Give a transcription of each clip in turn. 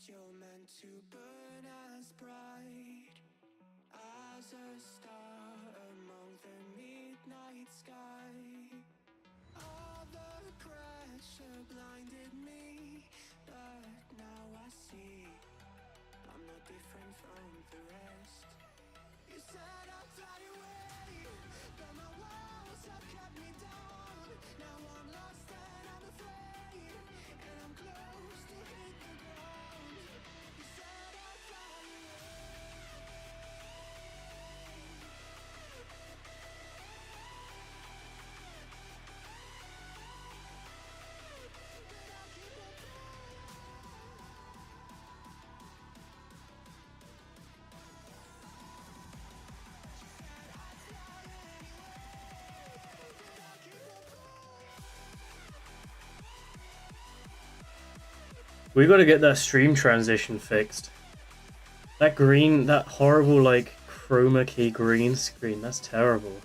You're meant to burn as bright as a star among the midnight sky. All the pressure blinded me, but now I see I'm no different from the rest. You said I'd fly away, but my walls have kept me down. Now I'm lost and I'm afraid, and I'm close to hit the ground. You said I'd fly We gotta get that stream transition fixed. That green, that horrible, like, chroma key green screen, that's terrible.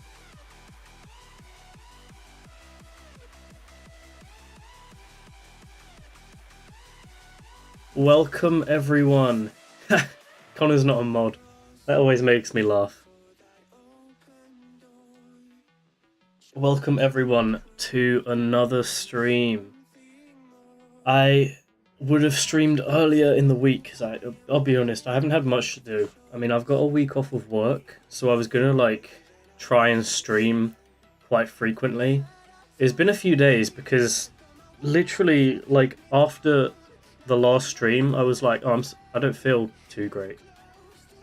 Welcome, everyone. Connor's not a mod. That always makes me laugh. Welcome, everyone, to another stream. I would have streamed earlier in the week because I'll be honest, I haven't had much to do. I mean, I've got a week off of work, so I was gonna like try and stream quite frequently. It's been a few days because literally like after the last stream I was like, oh, I don't feel too great,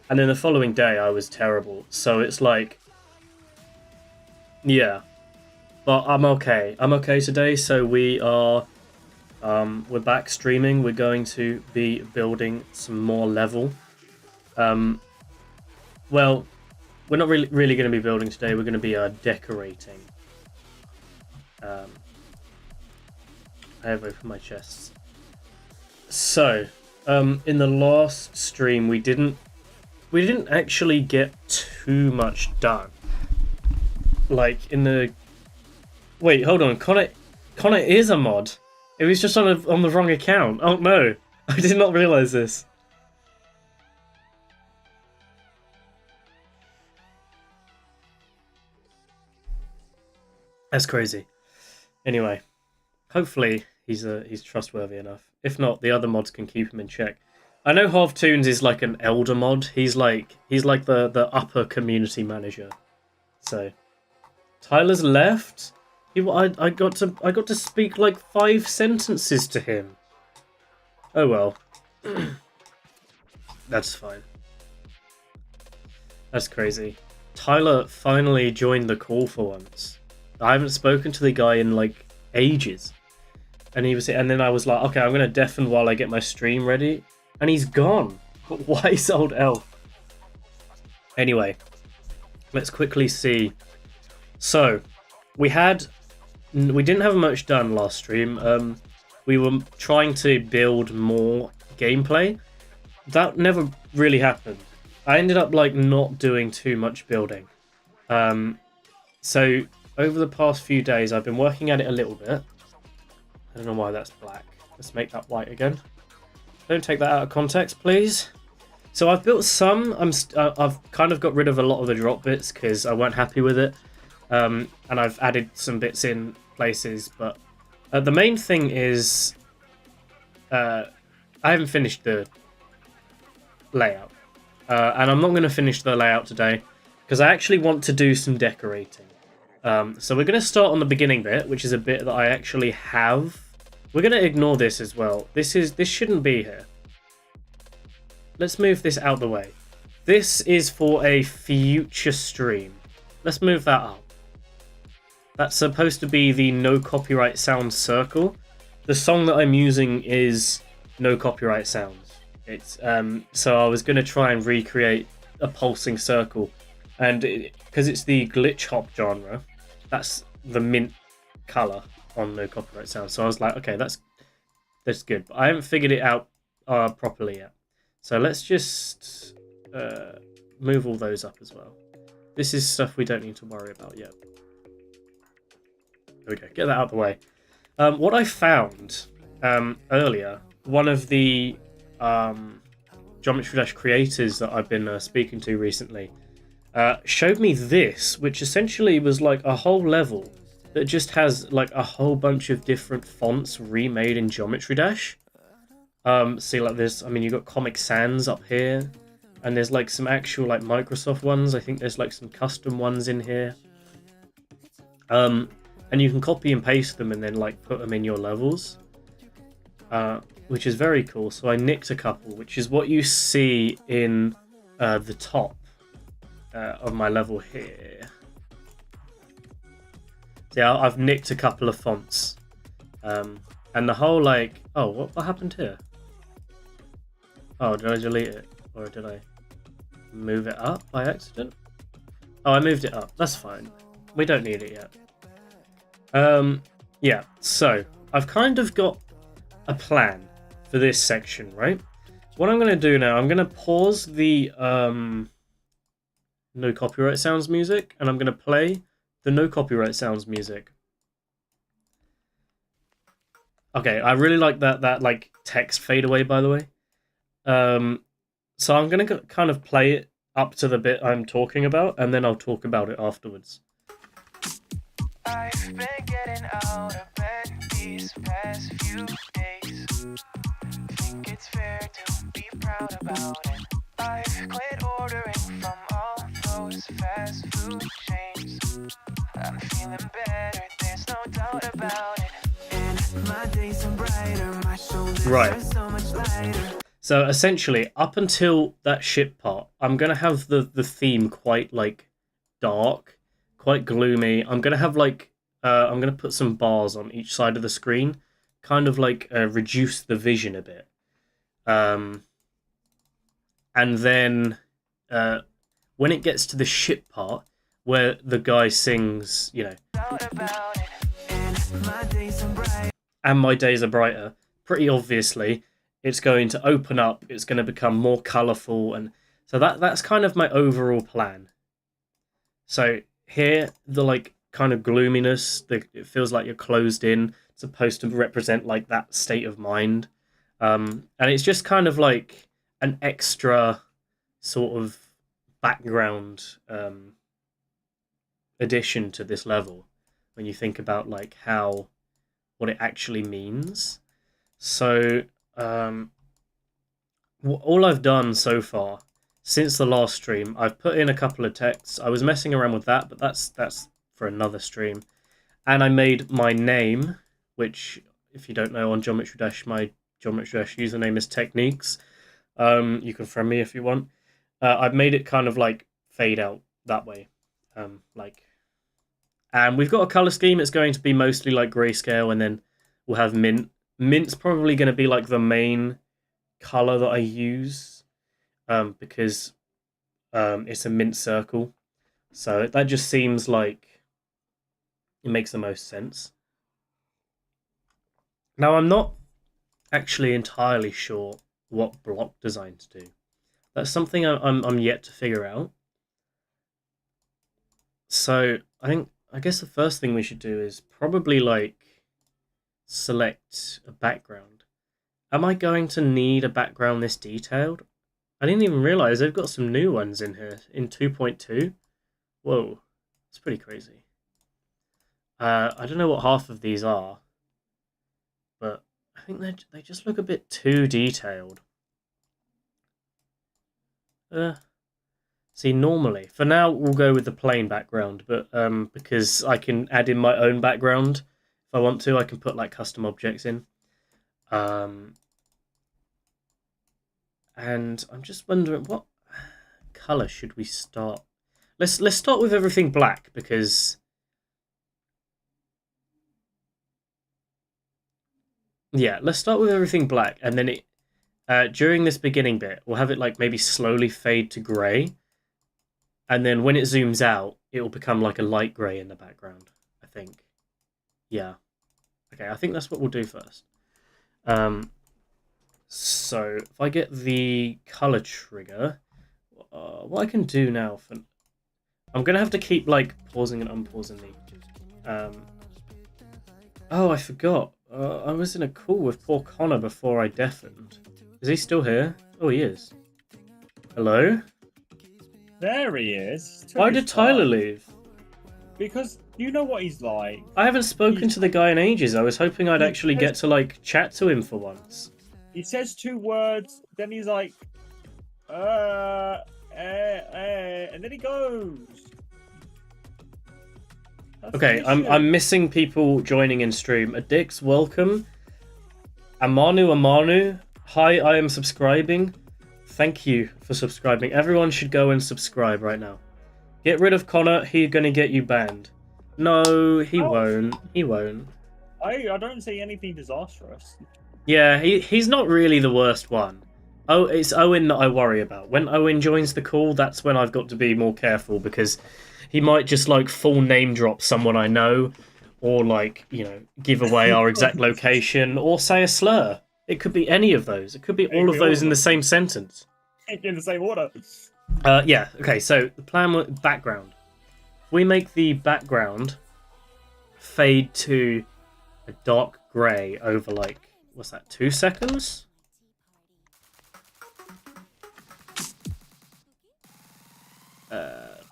and then the following day I was terrible, so it's like, yeah, but I'm okay today. So we're back streaming. We're going to be building some more level. Well, we're not really going to be building today. We're going to be decorating. I have opened my chests. So, in the last stream, we didn't actually get too much done. Like in the wait, hold on, Connor is a mod. It was just on the wrong account. Oh no, I did not realize this. That's crazy. Anyway, hopefully he's trustworthy enough. If not, the other mods can keep him in check. I know Half Toons is like an elder mod. He's like the upper community manager. So Tyler's left. I got to speak like 5 sentences to him. Oh well. That's fine. That's crazy. Tyler finally joined the call for once. I haven't spoken to the guy in like ages. And then I was like, okay, I'm gonna deafen while I get my stream ready. And he's gone. Wise old elf. Anyway, let's quickly see. So, we didn't have much done last stream. We were trying to build more gameplay. That never really happened. I ended up like not doing too much building. So over the past few days, I've been working at it a little bit. I don't know why that's black. Let's make that white again. Don't take that out of context, please. So I've built some. I've kind of got rid of a lot of the drop bits because I weren't happy with it. And I've added some bits in places, but the main thing is I haven't finished the layout, and I'm not going to finish the layout today because I actually want to do some decorating. So we're going to start on the beginning bit, which is a bit that I actually have. We're going to ignore this as well. This shouldn't be here. Let's move this out the way. This is for a future stream. Let's move that up. That's supposed to be the no copyright sound circle. The song that I'm using is no copyright sounds. It's so I was going to try and recreate a pulsing circle, and because it's the glitch hop genre, that's the mint color on no copyright sounds. So I was like, okay, that's good. But I haven't figured it out properly yet. So let's just move all those up as well. This is stuff we don't need to worry about yet. There we go. Get that out of the way. What I found earlier, one of the Geometry Dash creators that I've been speaking to recently showed me this, which essentially was like a whole level that just has like a whole bunch of different fonts remade in Geometry Dash. See, like this, I mean, you've got Comic Sans up here, and there's like some actual like Microsoft ones. I think there's like some custom ones in here. And you can copy and paste them and then like put them in your levels, which is very cool. So I nicked a couple, which is what you see in the top of my level here. So yeah, I've nicked a couple of fonts, and the whole like, oh, what happened here? Oh, did I delete it, or did I move it up by accident? Oh, I moved it up. That's fine. We don't need it yet. Yeah, so I've kind of got a plan for this section, right? What I'm going to do now, I'm going to pause the no copyright sounds music, and I'm going to play the no copyright sounds music. Okay, I really like that like text fade away, by the way. So I'm going to kind of play it up to the bit I'm talking about, and then I'll talk about it afterwards. I've been getting out of bed these past few days. Think it's fair to be proud about it. I've quit ordering from all those fast food chains. I'm feeling better, there's no doubt about it. And my days are brighter, my shoulders are so much lighter. So essentially, up until that ship part, I'm going to have the theme quite like dark, quite gloomy. I'm going to have like, I'm going to put some bars on each side of the screen, kind of like reduce the vision a bit. And then when it gets to the ship part, where the guy sings, you know, and my days are brighter, pretty obviously, it's going to open up, it's going to become more colourful, and so that's kind of my overall plan. So here, the like kind of gloominess, it feels like you're closed in. It's supposed to represent like that state of mind, and it's just kind of like an extra sort of background addition to this level when you think about like what it actually means. So all I've done so far since the last stream, I've put in a couple of texts. I was messing around with that, but that's for another stream. And I made my name, which, if you don't know, on Geometry Dash, my Geometry Dash username is Techniques. You can friend me if you want. I've made it kind of like fade out that way, and we've got a color scheme. It's going to be mostly like grayscale, and then we'll have mint. Mint's probably going to be like the main color that I use, because it's a mint circle. So that just seems like it makes the most sense. Now, I'm not actually entirely sure what block design to do. That's something I'm yet to figure out. So I guess the first thing we should do is probably like select a background. Am I going to need a background this detailed? I didn't even realize they've got some new ones in here in 2.2. Whoa, that's pretty crazy. I don't know what half of these are, but I think they just look a bit too detailed. See, normally, for now, we'll go with the plain background, but because I can add in my own background if I want to, I can put like custom objects in. And I'm just wondering, what color should we start? Let's start with everything black, because yeah, let's start with everything black, and then it during this beginning bit, we'll have it like maybe slowly fade to grey, and then when it zooms out, it will become like a light grey in the background, I think. Yeah. Okay, I think that's what we'll do first. So if I get the color trigger, what I can do now I'm gonna have to keep like pausing and unpausing the. Oh, I forgot. I was in a call with poor Connor before I deafened. Is he still here? Oh, he is. Hello? There he is. Why did Tyler leave? Because you know what he's like. I haven't spoken to the guy in ages. I was hoping I'd actually get to, like, chat to him for once. He says 2 words, then he's like, and then he goes. That's Okay, the issue. I'm missing people joining in stream. Adix, welcome. Amanu, hi, I am subscribing. Thank you for subscribing. Everyone should go and subscribe right now. Get rid of Connor, he's gonna get you banned. No, he won't. He won't. I don't see anything disastrous. Yeah, he's not really the worst one. Oh, it's Owen that I worry about. When Owen joins the call, that's when I've got to be more careful, because he might just, like, full name drop someone I know, or, like, you know, give away our exact location, or say a slur. It could be any of those. It could be all of those in the same sentence. In the same order. Yeah, okay, so the plan with background. We make the background fade to a dark grey over, like, what's that, 2 seconds?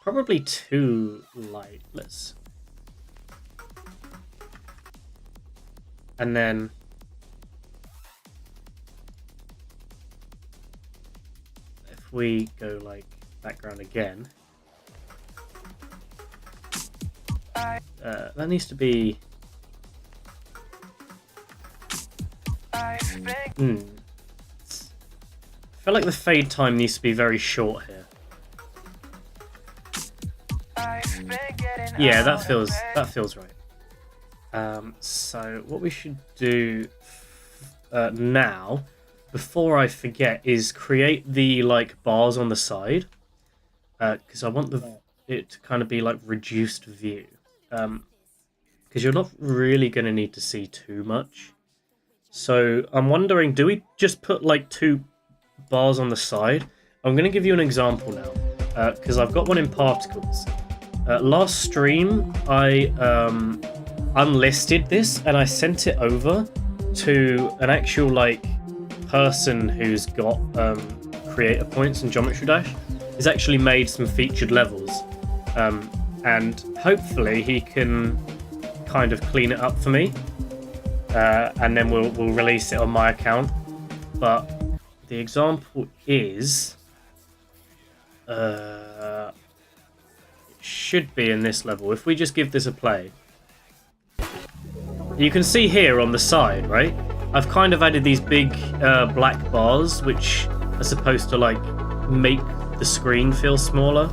Probably too light. Let's... And then... if we go, like, background again... that needs to be... I feel like the fade time needs to be very short here. Yeah, that feels right. So what we should do now, before I forget, is create the, like, bars on the side, because I want it to kind of be like reduced view, because you're not really going to need to see too much. So I'm wondering, do we just put, like, 2 bars on the side? I'm going to give you an example now, because I've got one in particles. Last stream, I unlisted this and I sent it over to an actual, like, person who's got creator points in Geometry Dash. He's actually made some featured levels, and hopefully he can kind of clean it up for me, and then we'll release it on my account. But the example is should be in this level. If we just give this a play, you can see here on the side, right? I've kind of added these big black bars, which are supposed to, like, make the screen feel smaller.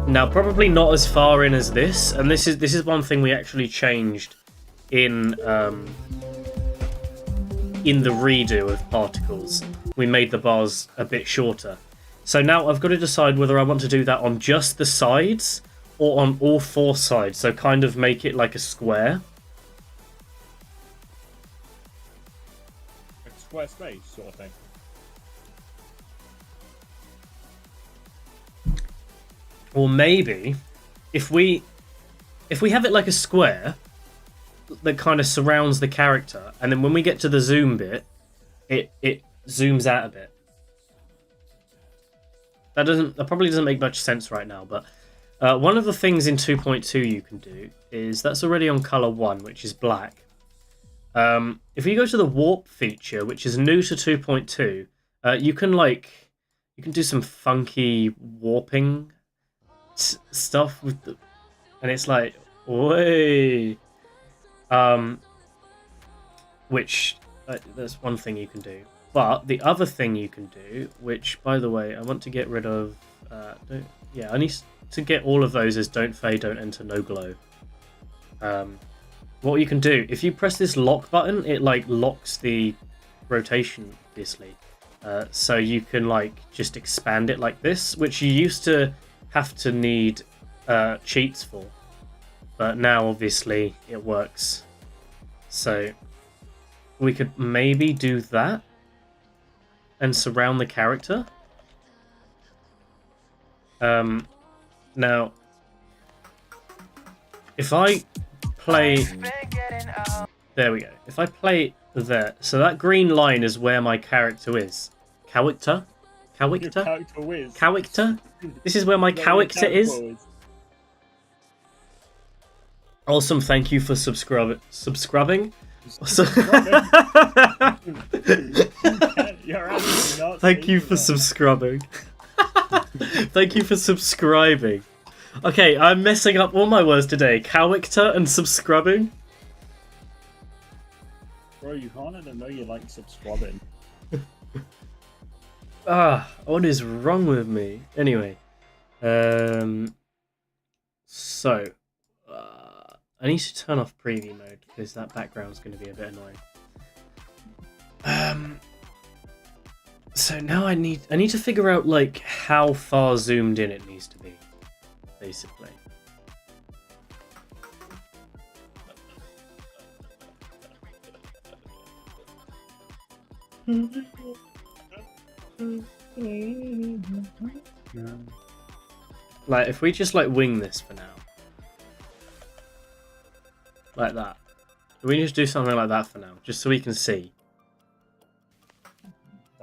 Now, probably not as far in as this, and this is one thing we actually changed in the redo of Particles. We made the bars a bit shorter. So now I've got to decide whether I want to do that on just the sides or on all 4 sides, so kind of make it like a square. Like a square space sort of thing. Or maybe if we have it like a square that kind of surrounds the character, and then when we get to the zoom bit, it zooms out a bit. That probably doesn't make much sense right now, but one of the things in 2.2 you can do is, that's already on color 1, which is black. If you go to the warp feature, which is new to 2.2, you can do some funky warping stuff with the, and it's like, way, which that's one thing you can do. But the other thing you can do, which, by the way, I want to get rid of, I need to get all of those as don't fade, don't enter, no glow. What you can do, if you press this lock button, it, like, locks the rotation, obviously. So you can, like, just expand it like this, which you used to have to need cheats for. But now, obviously, it works. So we could maybe do that and surround the character. Now, if I play... There we go. If I play there. So that green line is where my character is. Character? Your Character? character whiz. Character? This is where my Is that what your character is? whiz? Awesome, thank you for subscribing. You're actually not Thank you speaking for that. subscribing. Thank you for subscribing. Okay, I'm messing up all my words today. Character and subscribing. Bro, you can't even know you like subscribing. What is wrong with me? Anyway, so I need to turn off preview mode because that background's going to be a bit annoying. So now I need to figure out like how far zoomed in it needs to be, basically. Like if we just like wing this for now. Like that. We just do something like that for now, just so we can see.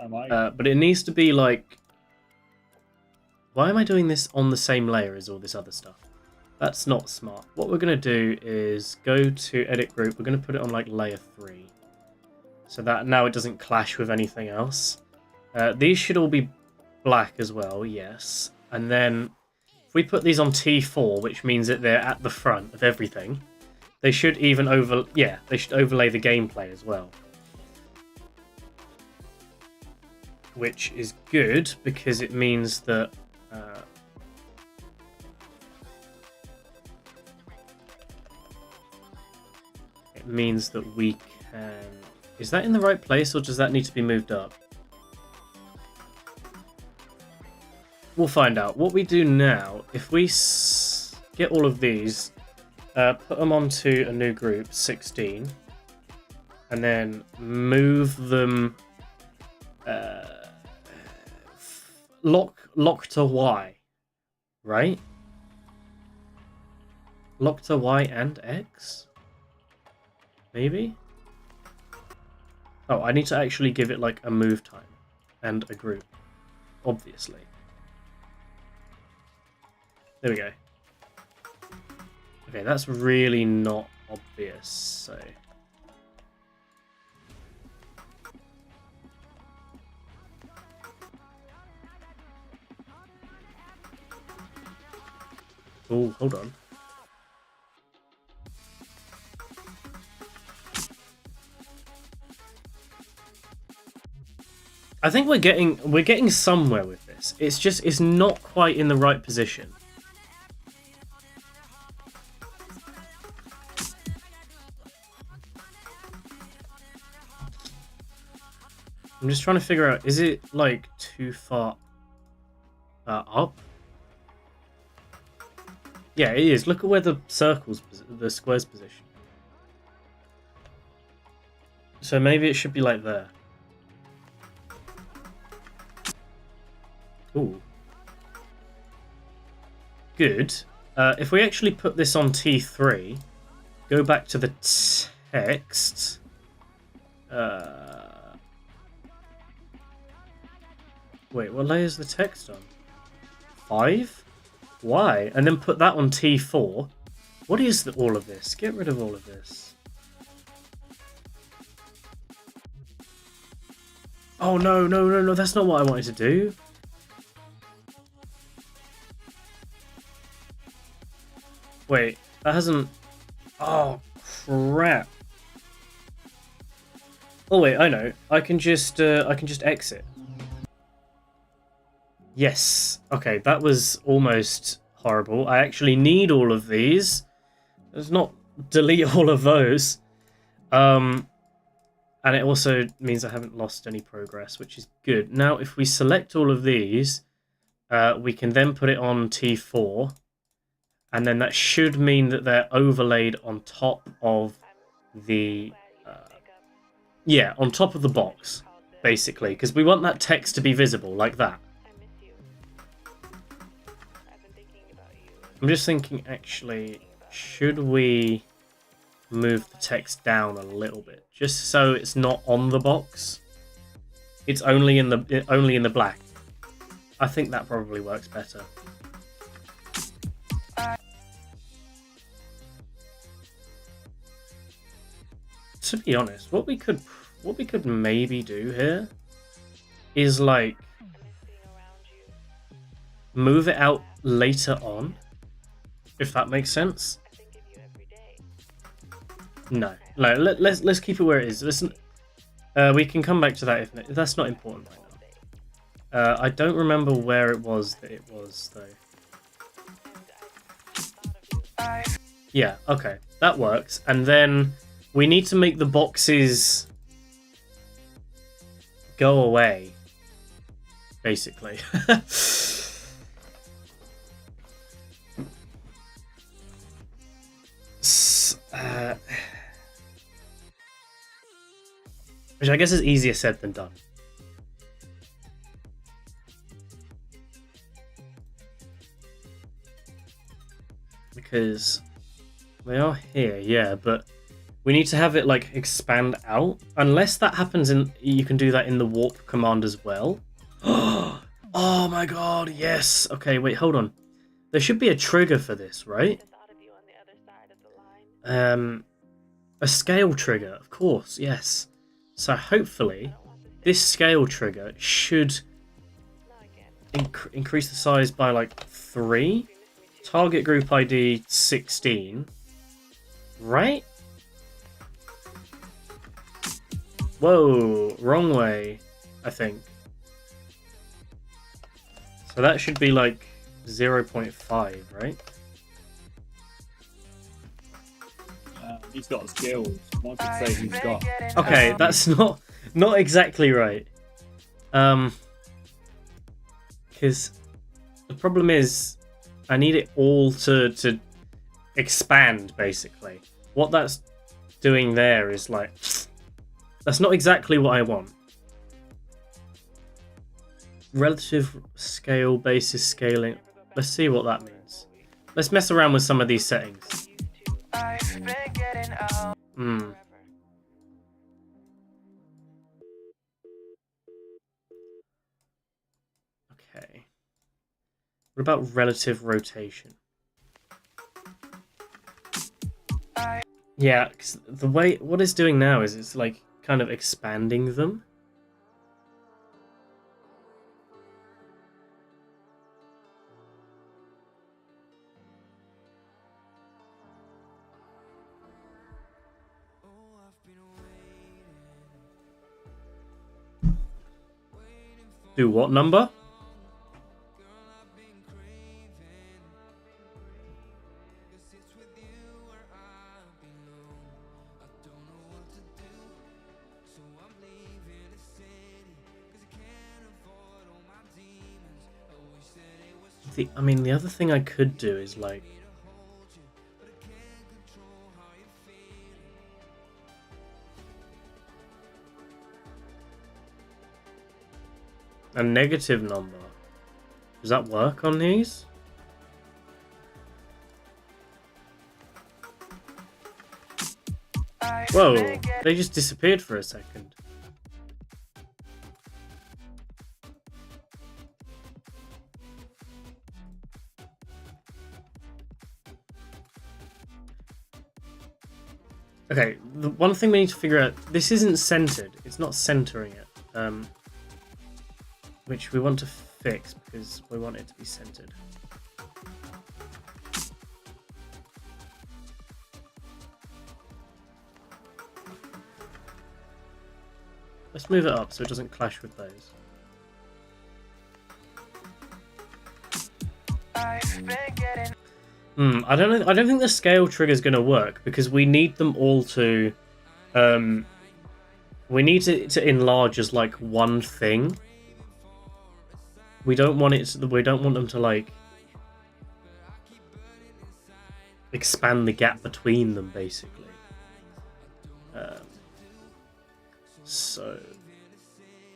But it needs to be like... Why am I doing this on the same layer as all this other stuff? That's not smart. What we're going to do is go to edit group. We're going to put it on like layer 3. So that now it doesn't clash with anything else. These should all be black as well, yes. And then if we put these on T4, which means that they're at the front of everything, they should even they should overlay the gameplay as well. Which is good because it means that we can... Is that in the right place or does that need to be moved up? We'll find out. What we do now, if we get all of these, put them onto a new group, 16, and then move them lock to Y, right? Lock to Y and X? Maybe? Oh, I need to actually give it like a move time and a group, obviously. There we go. Okay, that's really not obvious, so... Oh, hold on. I think we're getting somewhere with this. It's not quite in the right position. I'm just trying to figure out, is it like too far up? Yeah, it is. Look at where the square's position. So maybe it should be like there. Ooh. Good. If we actually put this on T3, go back to the text. Wait, what layer is the text on? 5? Why? And then put that on T4. What is all of this? Get rid of all of this. Oh, no, no, no, no. That's not what I wanted to do. Wait, that hasn't... Oh, crap. Oh, wait, I know. I can just exit. Yes. Okay, that was almost horrible. I actually need all of these. Let's not delete all of those. And it also means I haven't lost any progress, which is good. Now, if we select all of these, we can then put it on T4. And then that should mean that they're overlaid on top of the... yeah, on top of the box, basically. Because we want that text to be visible, like that. I'm just thinking, actually, should we move the text down a little bit, just so it's not on the box. It's only in the black. I think that probably works better. To be honest, what we could maybe do here is like move it out later on, if that makes sense. No, let's keep it where it is. Listen, we can come back to that if that's not important right now. I don't remember where it was that it was though. Yeah, okay, that works. And then we need to make the boxes go away, basically. Which I guess is easier said than done. Because they are here, yeah, but we need to have it like expand out. Unless that happens you can do that in the warp command as well. Oh my god, yes. Okay, wait, hold on. There should be a trigger for this, right? A scale trigger, of course, yes. So hopefully this scale trigger should increase the size by like 3. Target group ID 16. Right? Whoa, wrong way, I think. So that should be like 0.5, right? He's got skills. One could say he's got. Okay, that's not exactly right. Because the problem is, I need it all to expand, basically. What that's doing there is like, that's not exactly what I want. Relative scale basis scaling. Let's see what that means. Let's mess around with some of these settings. Okay. What about relative rotation? Yeah, because the way what it's doing now is it's like kind of expanding them. Do what number? The other thing I could do is like a negative number. Does that work on these? Whoa, they just disappeared for a second. Okay, the one thing we need to figure out, this isn't centered. It's not centering it. Which we want to fix because we want it to be centered. Let's move it up so it doesn't clash with those. I don't know. I don't think the scale trigger is going to work because we need them all to. We need to enlarge as like one thing. We don't want it. We don't want them to like expand the gap between them, basically. So,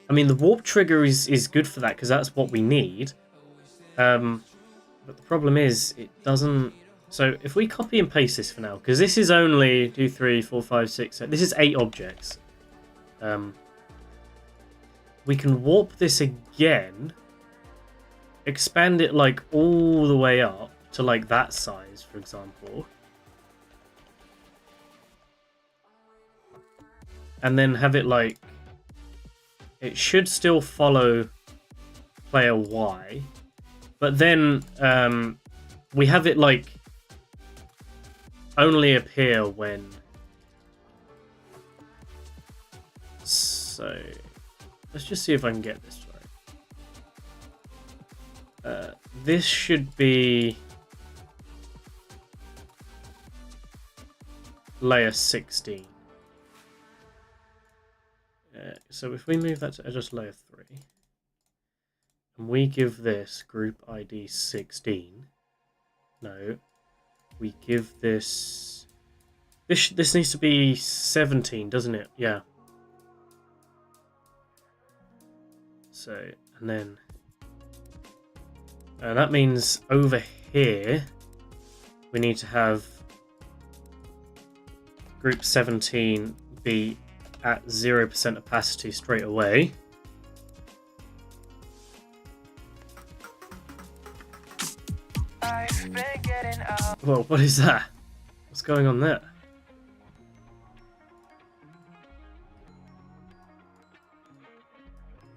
I mean, the warp trigger is good for that because that's what we need. But the problem is, it doesn't So if we copy and paste this for now, because this is only 2, 3, 4, 5, 6, 7, this is 8 objects. We can warp this again, expand it like all the way up to like that size, for example. And then have it like, it should still follow player Y, but then we have it like only appear when, so let's just see if I can get this right. This should be layer 16. So if we move that to just layer 3, and we give this group ID 16, no, we give this, this needs to be 17, doesn't it? Yeah. So, and then, that means over here, we need to have group 17 be at 0% opacity straight away. Whoa, what is that? What's going on there?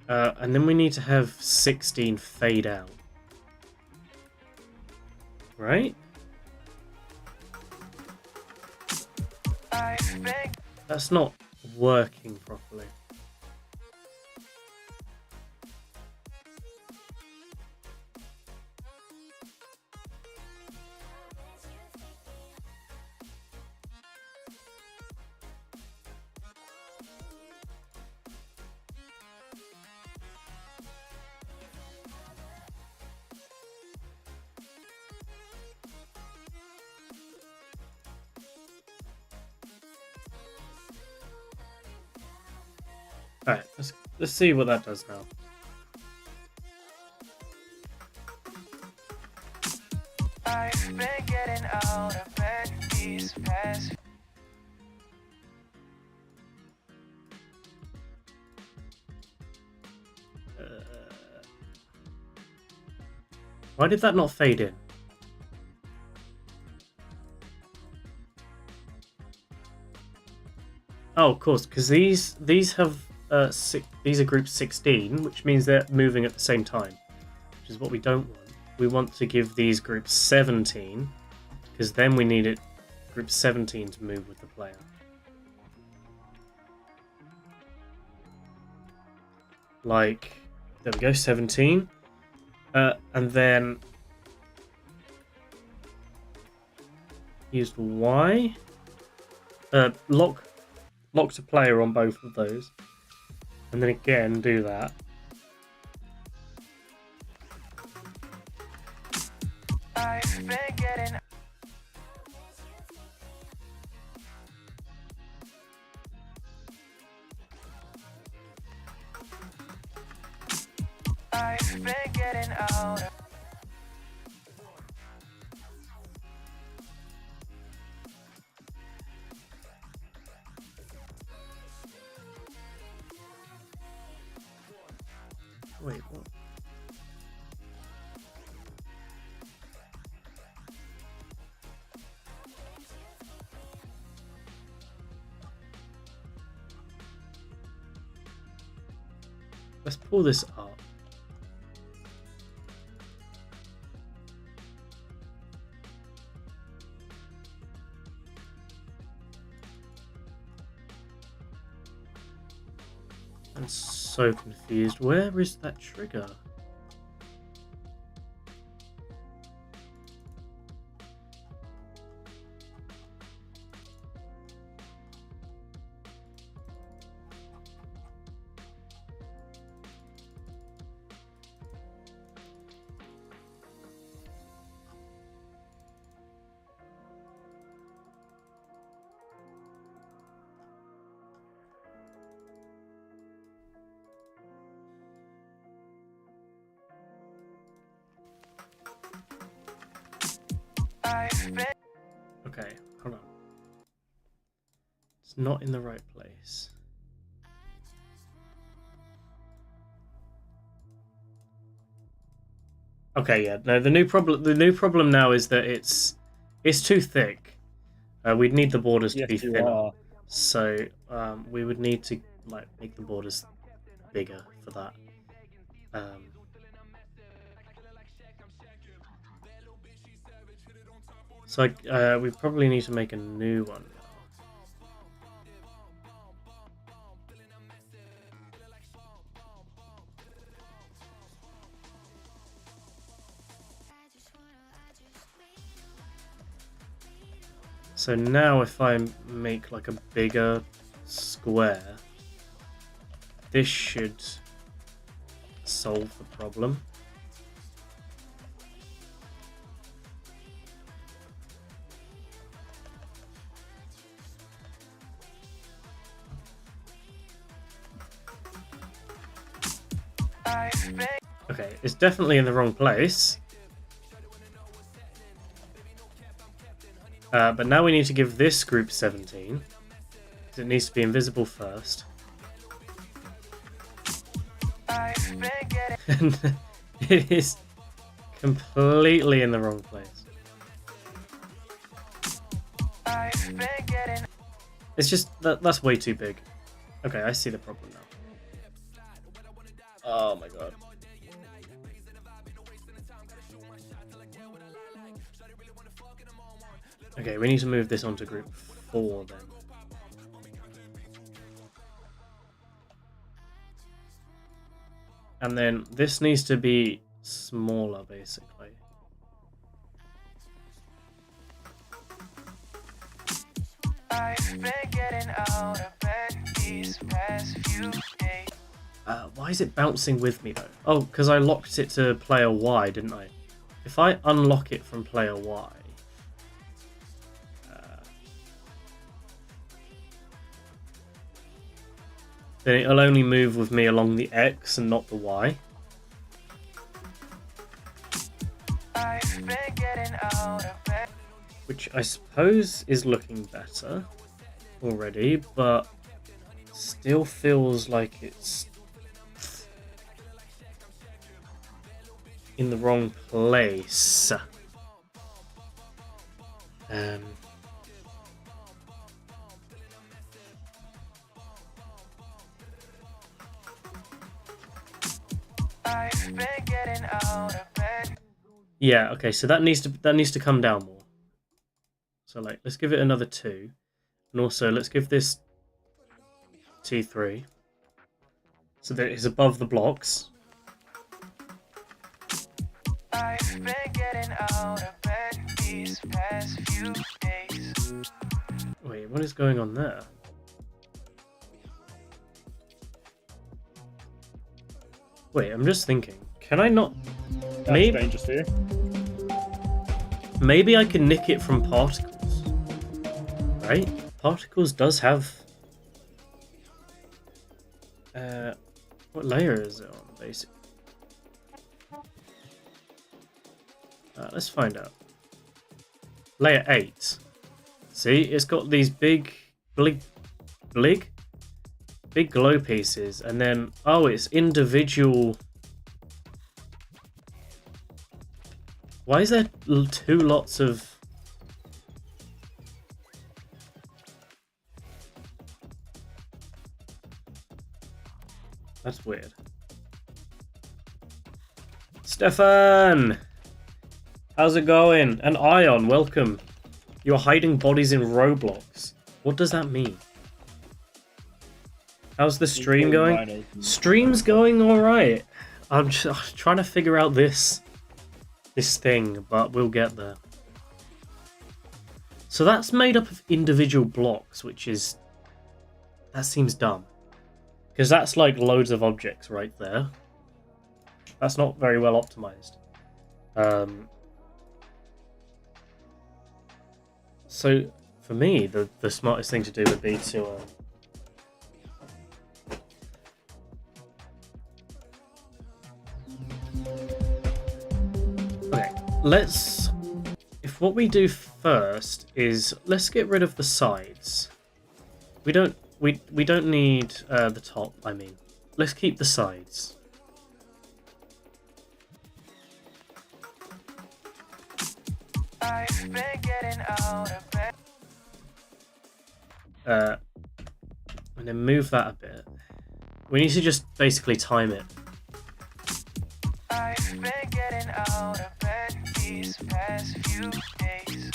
And then we need to have 16 fade out. Right? That's not working properly. Alright, let's see what that does now. I've been getting out of bed these past. Why did that not fade in? Oh, of course, because these have these are group 16, which means they're moving at the same time, which is what we don't want. We want to give these groups 17, because then we need group 17 to move with the player. Like, there we go, 17. And then used Y. Lock to player on both of those. And then again, do that. I've been getting. I've been getting out. Wait, what? Let's pull this up. I'm so confused. Where is that trigger? Okay, hold on. It's not in the right place. Okay, yeah. No, the new problem now is that it's too thick. We'd need the borders to be Yes, you thinner. are. So we would need to like make the borders bigger for that. So we probably need to make a new one now. So now if I make like a bigger square, this should solve the problem. Okay, it's definitely in the wrong place. But now we need to give this group 17. Because it needs to be invisible first. And it is completely in the wrong place. It's just, that's way too big. Okay, I see the problem now. Oh my god. Okay, we need to move this onto group 4 then. And then this needs to be smaller, basically. I've been getting out of bed these past few days. Why is it bouncing with me though? Oh, because I locked it to player Y, didn't I? If I unlock it from player Y, then it'll only move with me along the X and not the Y. I've been getting out of bed. Which I suppose is looking better already, but still feels like it's in the wrong place. I've been getting out of bed. Yeah, okay, so that needs to come down more. So like let's give it another 2. And also let's give this T3. So that it's above the blocks. I've been getting out of bed these past few days. Wait, what is going on there? Wait, I'm just thinking. Can I not? That's dangerous for you. Maybe I can nick it from particles. Right? Particles does have. What layer is it on, basically? Let's find out. Layer 8. See, it's got these big glow pieces, and then it's individual. Why is there 2 lots of? That's weird. Stefan! How's it going? And Ion, welcome. You're hiding bodies in Roblox. What does that mean? How's the stream going? Stream's going alright. I'm just trying to figure out this thing, but we'll get there. So that's made up of individual blocks, that seems dumb. Because that's like loads of objects right there. That's not very well optimized. So for me, the smartest thing to do would be to okay, let's, if what we do first is let's get rid of the sides. We don't need the top. I mean, let's keep the sides. I've been getting out of bed. And then move that a bit. We need to just basically time it. I've been getting out of bed these past few days.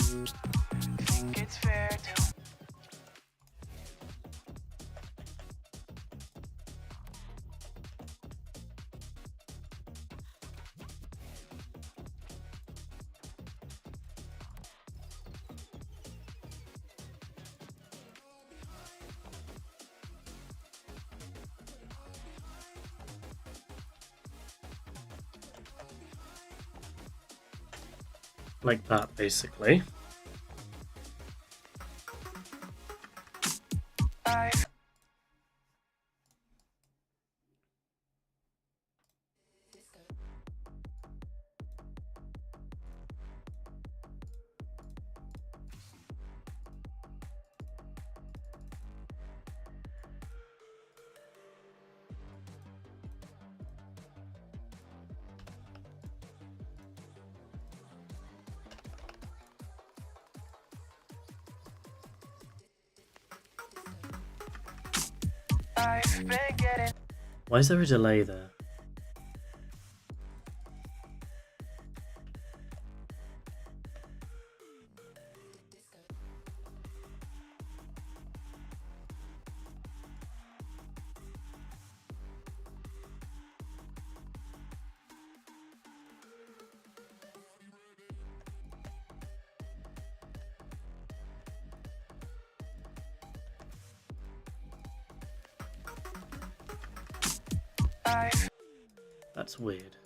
Think it's fair to. Like that, basically. I've been getting. Why is there a delay there? That's weird.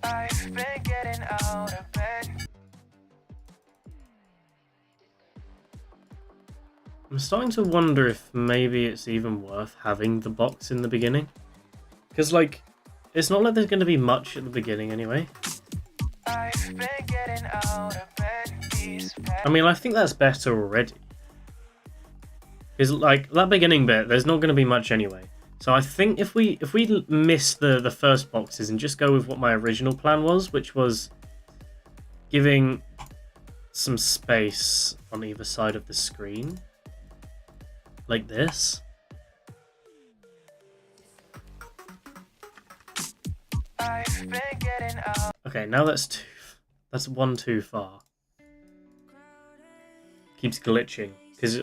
I've been getting out of bed. I'm starting to wonder if maybe it's even worth having the box in the beginning. Because, like, it's not like there's going to be much at the beginning anyway. I've been getting out of bed these past. I mean, I think that's better already. Because, like, that beginning bit, there's not going to be much anyway. So I think if we miss the first boxes and just go with what my original plan was, which was giving some space on either side of the screen, like this. I've been getting out. Okay, now that's one too far. Keeps glitching because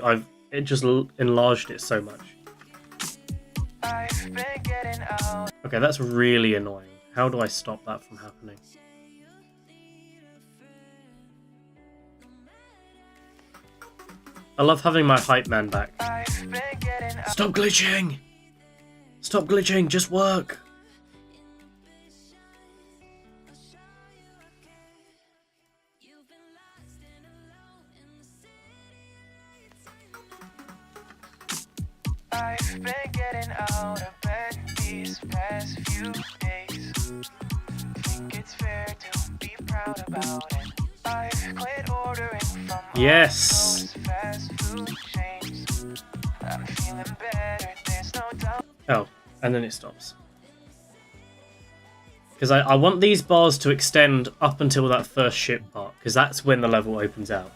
it just enlarged it so much. I've been getting out. Okay, that's really annoying. How do I stop that from happening? I love having my hype man back. I've been getting out. Stop glitching! Stop glitching, just work! I've been getting out of bed these past few days. Think it's fair to be proud about it. I've quit ordering from Yes! those fast food chains. I'm feeling better, there's no doubt. Oh, and then it stops. Because I want these bars to extend up until that first ship part, because that's when the level opens out.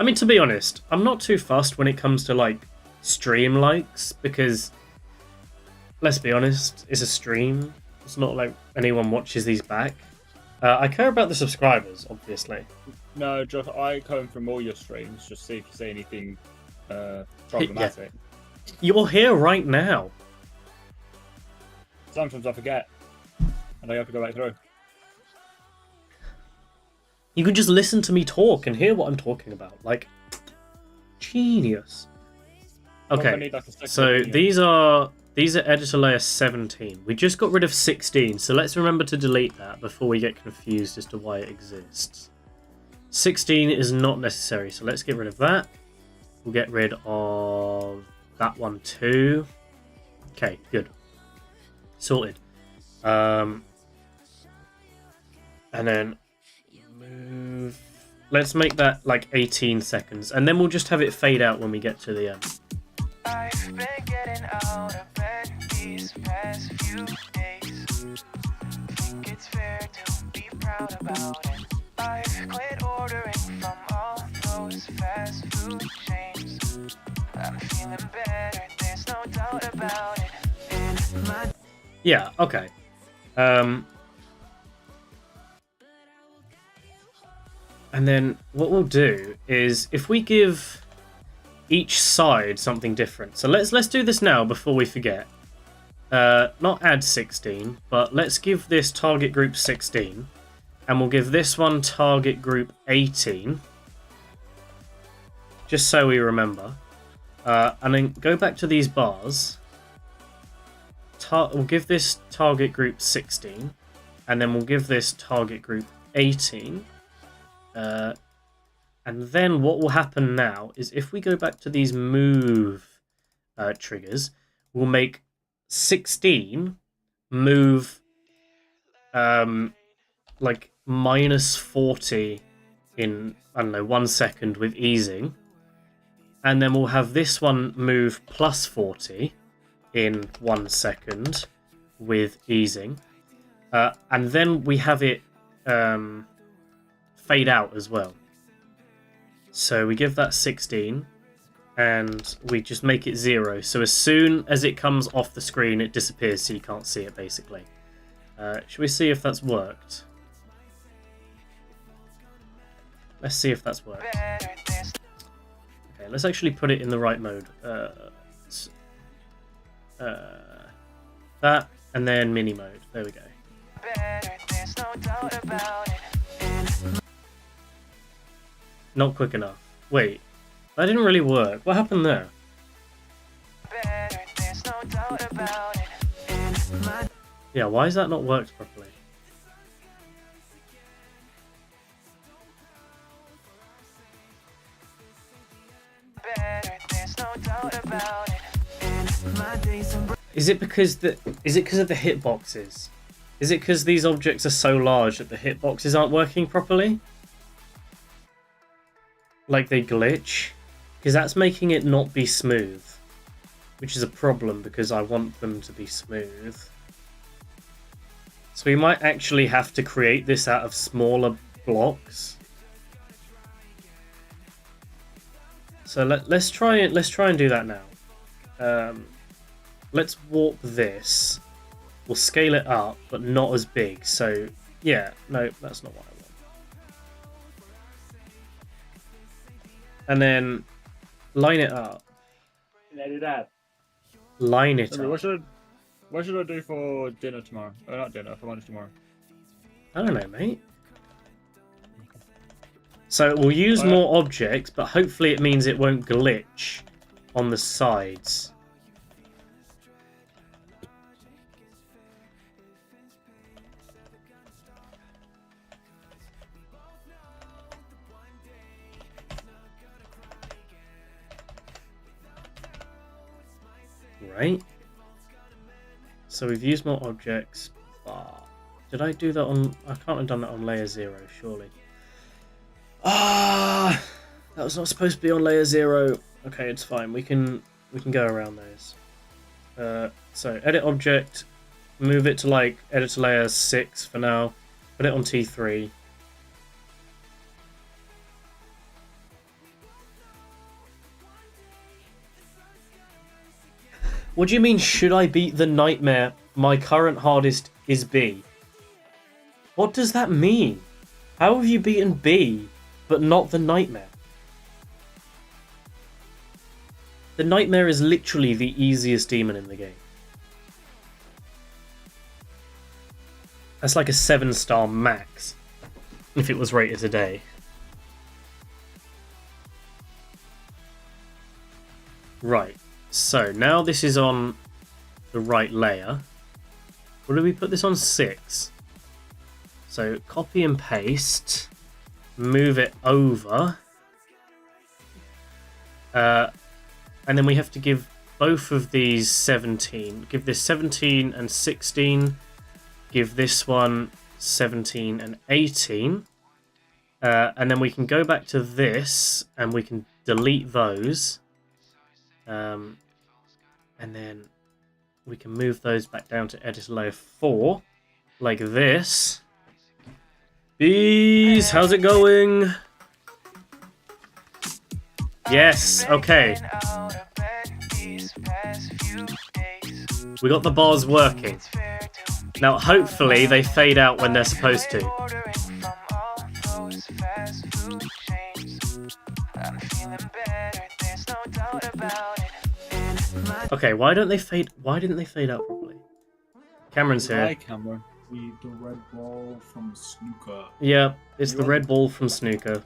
I mean, to be honest, I'm not too fussed when it comes to, like, stream likes, because, let's be honest, it's a stream. It's not like anyone watches these back. I care about the subscribers, obviously. No, Josh, I come from all your streams, just see if you say anything problematic. Yeah. You're here right now. Sometimes I forget, and I have to go back through. You can just listen to me talk and hear what I'm talking about. Like, genius. Okay, so these are editor layer 17. We just got rid of 16, so let's remember to delete that before we get confused as to why it exists. 16 is not necessary, so let's get rid of that. We'll get rid of that one too. Okay, good. Sorted. And then move. Let's make that like 18 seconds, and then we'll just have it fade out when we get to the end. I've been getting out of bed these past few days. Think it's fair to be proud about it. I've quit ordering from all those fast food chains. I'm feeling better, there's no doubt about it. And my Yeah, okay. And then what we'll do is if we give each side something different. So let's do this now before we forget. Not add 16, but let's give this target group 16. And we'll give this one target group 18. Just so we remember. And then go back to these bars. We'll give this target group 16. And then we'll give this target group 18. And then what will happen now is if we go back to these move triggers, we'll make 16 move like minus 40 in, I don't know, 1 second with easing. And then we'll have this one move plus 40 in 1 second with easing. And then we have it fade out as well. So we give that 16 and we just make it 0. So as soon as it comes off the screen, it disappears so you can't see it basically. Should we see if that's worked? Let's see if that's worked. Okay, let's actually put it in the right mode. That and then mini mode. There we go. Not quick enough. Wait, that didn't really work. What happened there? Yeah, why has that not worked properly? Is it because of the hitboxes? Is it because these objects are so large that the hitboxes aren't working properly? Like they glitch? Because that's making it not be smooth. Which is a problem because I want them to be smooth. So we might actually have to create this out of smaller blocks. So let's try and do that now. Let's warp this. We'll scale it up, but not as big. So yeah, no, that's not what I want. And then line it up. Line it up. What should I do for dinner tomorrow? Not dinner, for lunch tomorrow. I don't know, mate. So we'll use more objects, but hopefully it means it won't glitch on the sides. Right. So we've used more objects, but did I do that on... I can't have done that on layer 0, surely. Ah, that was not supposed to be on layer 0. Okay, it's fine. We can go around those. So edit object, move it to like editor layer 6 for now. Put it on T3. What do you mean, should I beat the nightmare? My current hardest is B. What does that mean? How have you beaten B, but not the nightmare? The nightmare is literally the easiest demon in the game. That's like a 7-star max, if it was rated today. Right. So now this is on the right layer. What did we put this on? 6. So copy and paste, move it over, and then we have to give both of these 17. Give this 17 and 16. Give this one 17 and 18. And then we can go back to this and we can delete those. And then we can move those back down to editor layer 4. Like this. Bees, how's it going? Yes, okay. We got the bars working. Now, hopefully, they fade out when they're supposed to. Okay, why didn't they fade out properly? Cameron's here. Hi, Cameron. The red ball from snooker. Yeah, it's the red ball from snooker.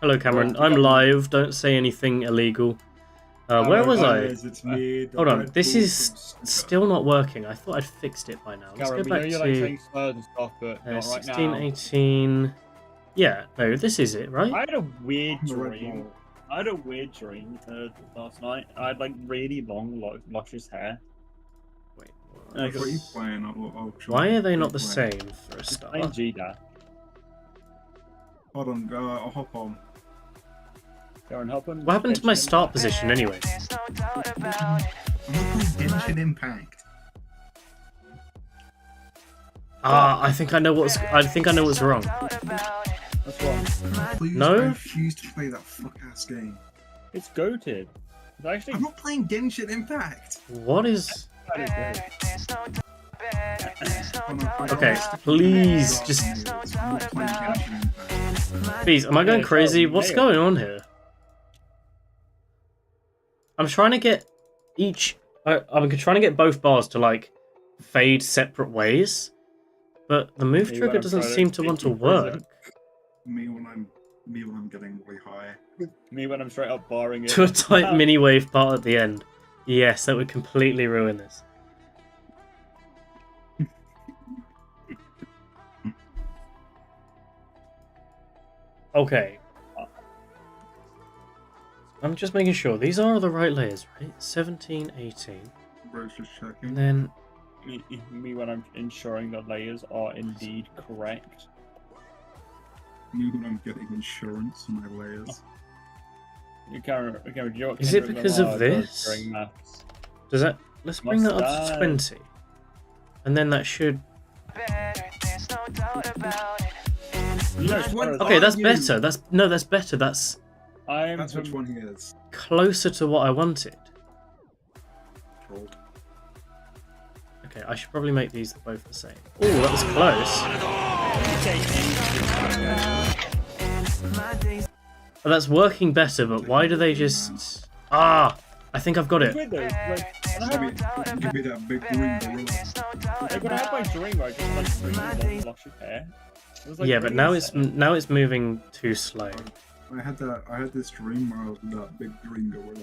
Hello, Cameron. I'm live. Don't say anything illegal. Where was I? It's me, Hold on. This is still not working. I thought I'd fixed it by now. Let's Cameron, go back we know to you're like slurs and stuff, but not right 16, now. 18. Yeah, no, this is it, right? I had a weird The red dream. ball. I had a weird dream last night. I had like really long, luscious hair. Wait, Like, What are you playing? I'll show why you are they what not you're the playing. same for a playing start? G-Dad. Hold on, I'll hop on. Darren, help him. What happened to my start position anyway? I'm not playing Genshin Impact. Ah, I think I know what's wrong. That's wrong. Please, No? I refuse to play that fuck ass game. It's goated. It's actually I'm not playing Genshin Impact. What is? pretty good. Okay, please, just I'm not playing Genshin Impact. please. Am I going Yeah, crazy? oh, What's nailed. going on here? I'm trying to get each. I'm trying to get both bars to like fade separate ways, but the move Maybe trigger when I'm doesn't trying to seem to want to escape from prison. work. Me when I'm getting really high. Me when I'm straight up barring it. To a tight mini wave part at the end. Yes, that would completely ruin this. Okay. I'm just making sure these are the right layers, right? 17, 18. Bro's just And checking. then Me when I'm ensuring the layers are indeed correct. Me when I'm getting insurance on my layers. Cameron, do you know what Is it Kendrick because of Lamar does this? during maths? does that let's bring that up to Mustard. 20. And then that should You know, Which one? okay, that's you? better. That's better. That's I'm That's which one he is. closer to what I wanted. Troll. Okay, I should probably make these both the same. Oh, that was close. Oh, that's working better, but why do they just... Ah! I think I've got it. With those, like, Give me that big green gorilla. when I had my dream, I just like really long luscious hair. It was, like, Yeah, but really now it's sad. moving too slow. I had this dream where I was that big green gorilla.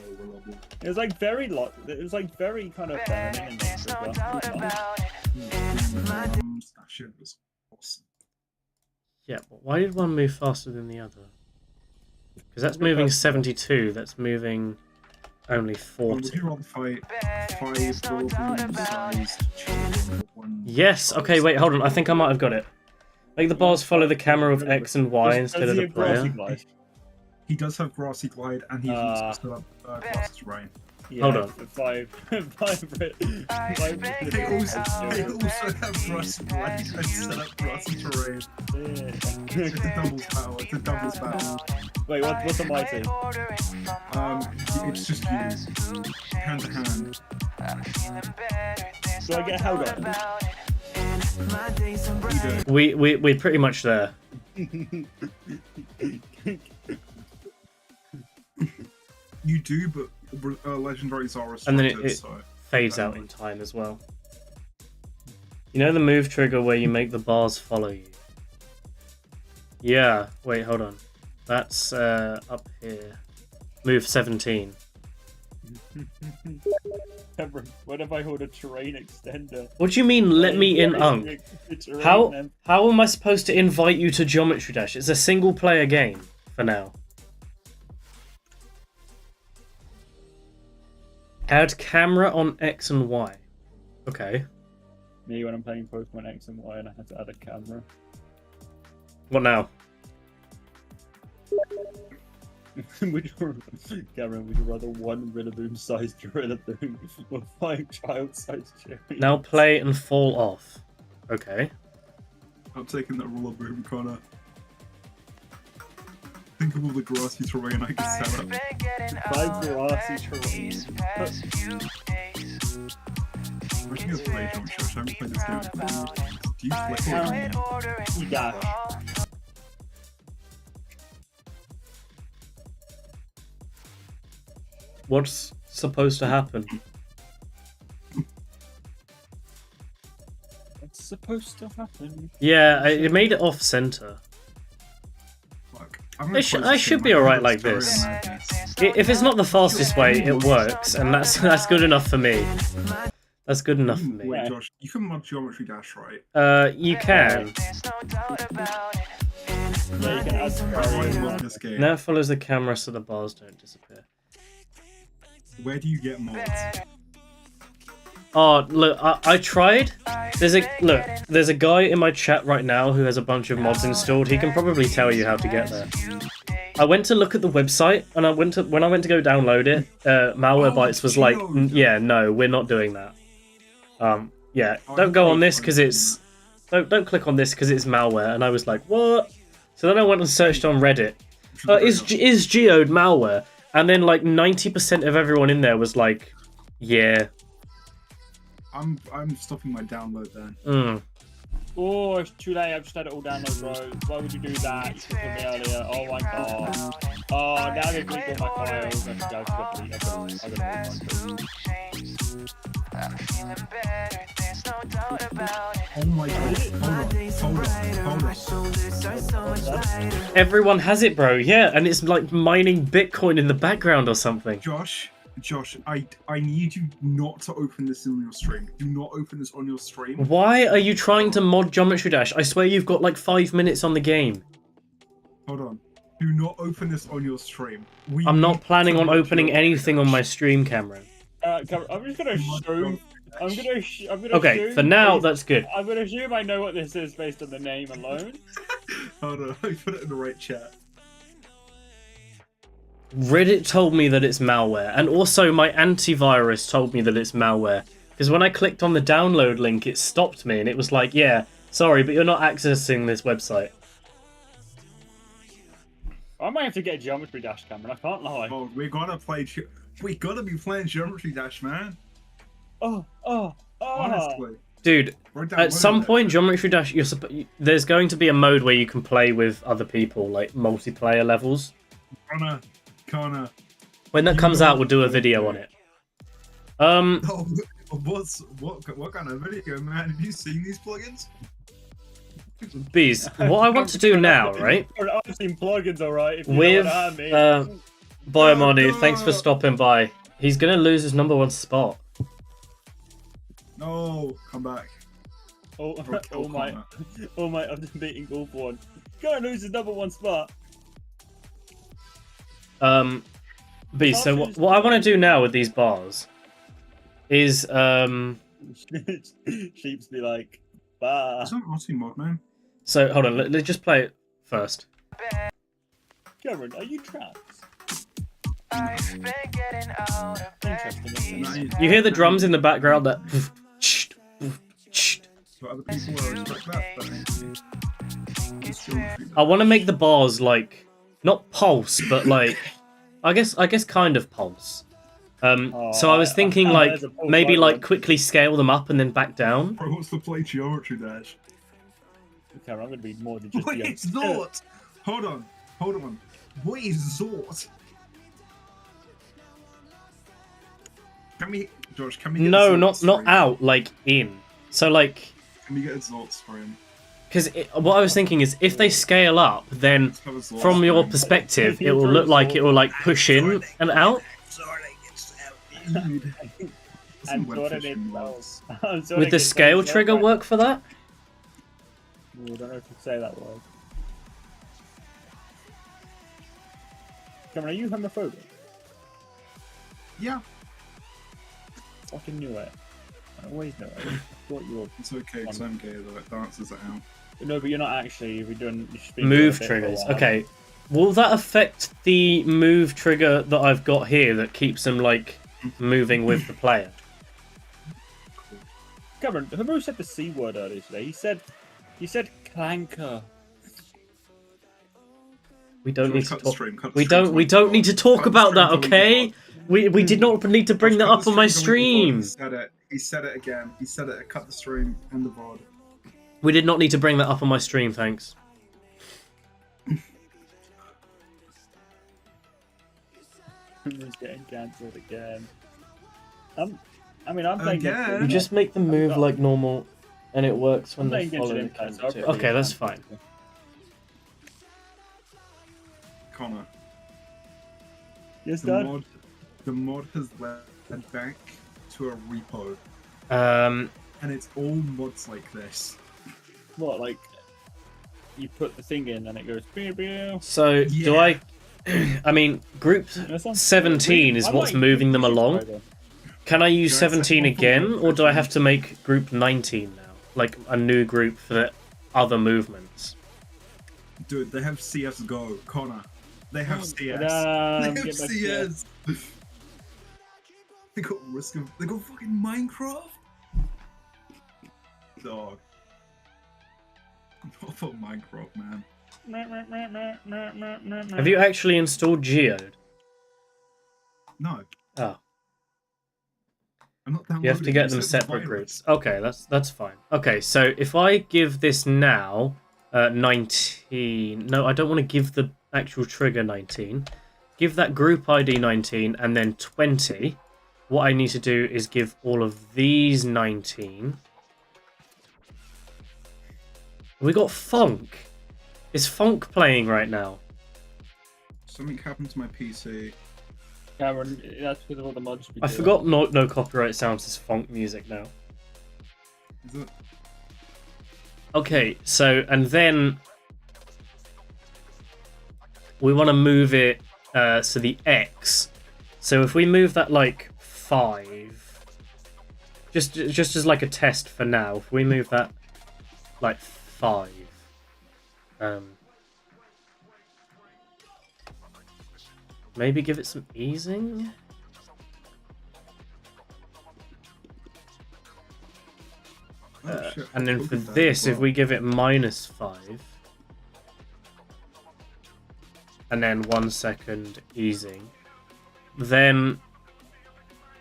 It was like very it was like very kind of feminine in nature as well. It was nice. That shit was awesome. Yeah, but why did one move faster than the other? Because that's Good moving question. 72. That's moving only Would 40. you rather fight 5 goblin-sized children or one? Yes. Okay. Wait. Hold on. I think I might have got it. Make the bars follow the camera of X and Y instead of the player. He does have grassy glide, and he also still have glasses rain. Yeah, Hold on. They They also have grassy glide and set up grassy terrain. It's a doubles battle. It's a doubles battle. Wait, what's a mighty? It's just you, hand to hand. Do I get held on? We're pretty much there. You do, but legendaries are And then restricted, it so fades out in time as well. You know the move trigger where you make the bars follow you? Yeah. Wait. Hold on. That's up here. Move 17. What if I hold a terrain extender? What do you mean? Let me in, Unk? How am I supposed to invite you to Geometry Dash? It's a single player game for now. Add camera on X and Y. Okay. Me when I'm playing Pokemon X and Y and I had to add a camera. What now? Cameron, would you rather one Rillaboom-sized Rillaboom or 5 child-sized cherries? Now play and fall off. Okay. I'm taking that Rillaboom, Connor. Think of all the grassy terrain I can set up. 5 grassy terrain. We're just gonna play Jump Show. I haven't played this game before. Do you flick or You dash. What's supposed to happen? What's supposed to happen? Yeah, it made it off center. fuck? I should be alright like this. If it's not the fastest way, it works, and that's good enough for me. That's good enough for me. Wait, Josh, you can mod Geometry Dash, right? You can. Yeah, you can add some How do I mod variation. this game? Now it follows the camera so the bars don't disappear. Where do you get mods? Oh, look, I tried. There's a guy in my chat right now who has a bunch of mods installed. He can probably tell you how to get there. I went to look at the website, and when I went to go download it, Malwarebytes was like, yeah, no, we're not doing that. Yeah, don't go on this because it's don't click on this because it's malware. And I was like, what? So then I went and searched on Reddit. Is geode malware? And then like 90% of everyone in there was like, yeah. I'm stopping my download then. Oh, it's too late. I've just had it all download, bro. Why would you do that? You should have told me earlier. Oh my god. Oh, now they've deleted all my files. I got to delete. I Oh my god. Hold on. Everyone has it, bro. Yeah, and it's like mining Bitcoin in the background or something. Josh, I need you not to open this on your stream. Do not open this on your stream. Why are you trying to mod Geometry Dash? I swear you've got like 5 minutes on the game. Hold on. Do not open this on your stream. I'm not planning on opening anything on my stream, Cameron. I'm just gonna assume. I'm gonna Okay, assume for now, based- that's good. I'm gonna assume I know what this is based on the name alone. Hold on, I put it in the right chat. Reddit told me that it's malware, and also my antivirus told me that it's malware. Because when I clicked on the download link, it stopped me, and it was like, yeah, sorry, but you're not accessing this website. I might have to get a Geometry Dash, Cameron. I can't lie. Oh, we gotta be playing Geometry Dash, man. Oh. Honestly. Dude, at some point, Geometry Dash, there's going to be a mode where you can play with other people, like multiplayer levels. Connor. When that comes out, we'll do a video on it. Oh, what kind of video, man? Have you seen these plugins? Bees, what I want to do now, right? I've seen plugins, alright. If you With know what I mean. Biomanu, thanks for stopping by. He's gonna lose his #1 spot. No, come back. Oh kill my! Connor. Oh my! I'm just beating all for one. Gonna lose his #1 spot. B, so what I want to do now with these bars is Sheeps be like, bah. It's not Aussie mod, man. so hold on, let's just play it first. Cameron, are you trapped? Interesting. Interesting. You hear the drums in the background that So other people will respect that, but it's Geometry Dash. I want to make the bars like not pulse but like I guess kind of pulse. So I was thinking like there's a pulse maybe right like quickly scale them up and then back down. Bro wants to play Geometry Dash. Cameron, I'm gonna be more than just What the is Zort? Hold on. What is Zort? Josh, can we get No, a Zort not stream? out, like in. So like Can we get a Zort stream? because what I was thinking is if they scale up, then Let's have a Zort from your stream. perspective, it will look like it will like push in and out. Dude. And Some Zora webfish needs mods. bells. Would the scale trigger work for that? I don't know if you say that word. Cameron, are you homophobic? Yeah. fucking knew it. I always knew it. I thought you were. It's okay, because I'm gay though. It dances it out. No, but you're not actually. You're doing. You're just being Move a bit triggers. for a while. Okay. Will that affect the move trigger that I've got here that keeps them like moving with the player? Cameron, Hmru said the C word earlier today. He said clanker. We don't need to Cut the talk. stream, cut the We stream, don't. We delete the don't need to VOD. talk Cut the about stream, that, delete the okay? VOD. We did not need to bring that Cut up the on my stream, delete the VOD. stream. He said it again. He said it. Cut the stream and the VOD. We did not need to bring that up on my stream, thanks. Hmru's getting cancelled again. I'm playing Again? You just make the move like normal, and it works when I'm they playing follow Genshin the Impact, so camera I'll too. probably Okay, get that's cancelled. fine. Connor, Yes, the Dad. mod has led back to a repo, and it's all mods like this. What, like you put the thing in and it goes beow beow. So do Yeah. I? I mean, group That sounds 17 is I what's like moving them Group along. 17. Can I use Guys, 17 that's again, awful. or do I have to make group 19 now? Like a new group for the other movements? Dude, they have CS:GO, Connor. They have CS. Damn, They have get back CS. They got Risk of. They got fucking Minecraft. Dog. Not for Minecraft, man. Have you actually installed Geode? No, Oh, I'm not downloading. you have to get it. them It's separate virus. groups. Okay, that's fine. Okay, so if I give this now 19, no, I don't want to give the actual trigger 19. Give that group ID 19 and then 20. What I need to do is give all of these 19. We got Funk. Is Funk playing right now? Something happened to my PC. Cameron, that's because of all the mods. I forgot no copyright sounds is Funk music now. Is it? Okay, so and then we want to move it so the X. So if we move that like 5, just as like a test for now. If we move that like 5, maybe give it some easing. Oh, shit. And then I've for opened that this, as if well. we give it -5, and then 1 second easing, then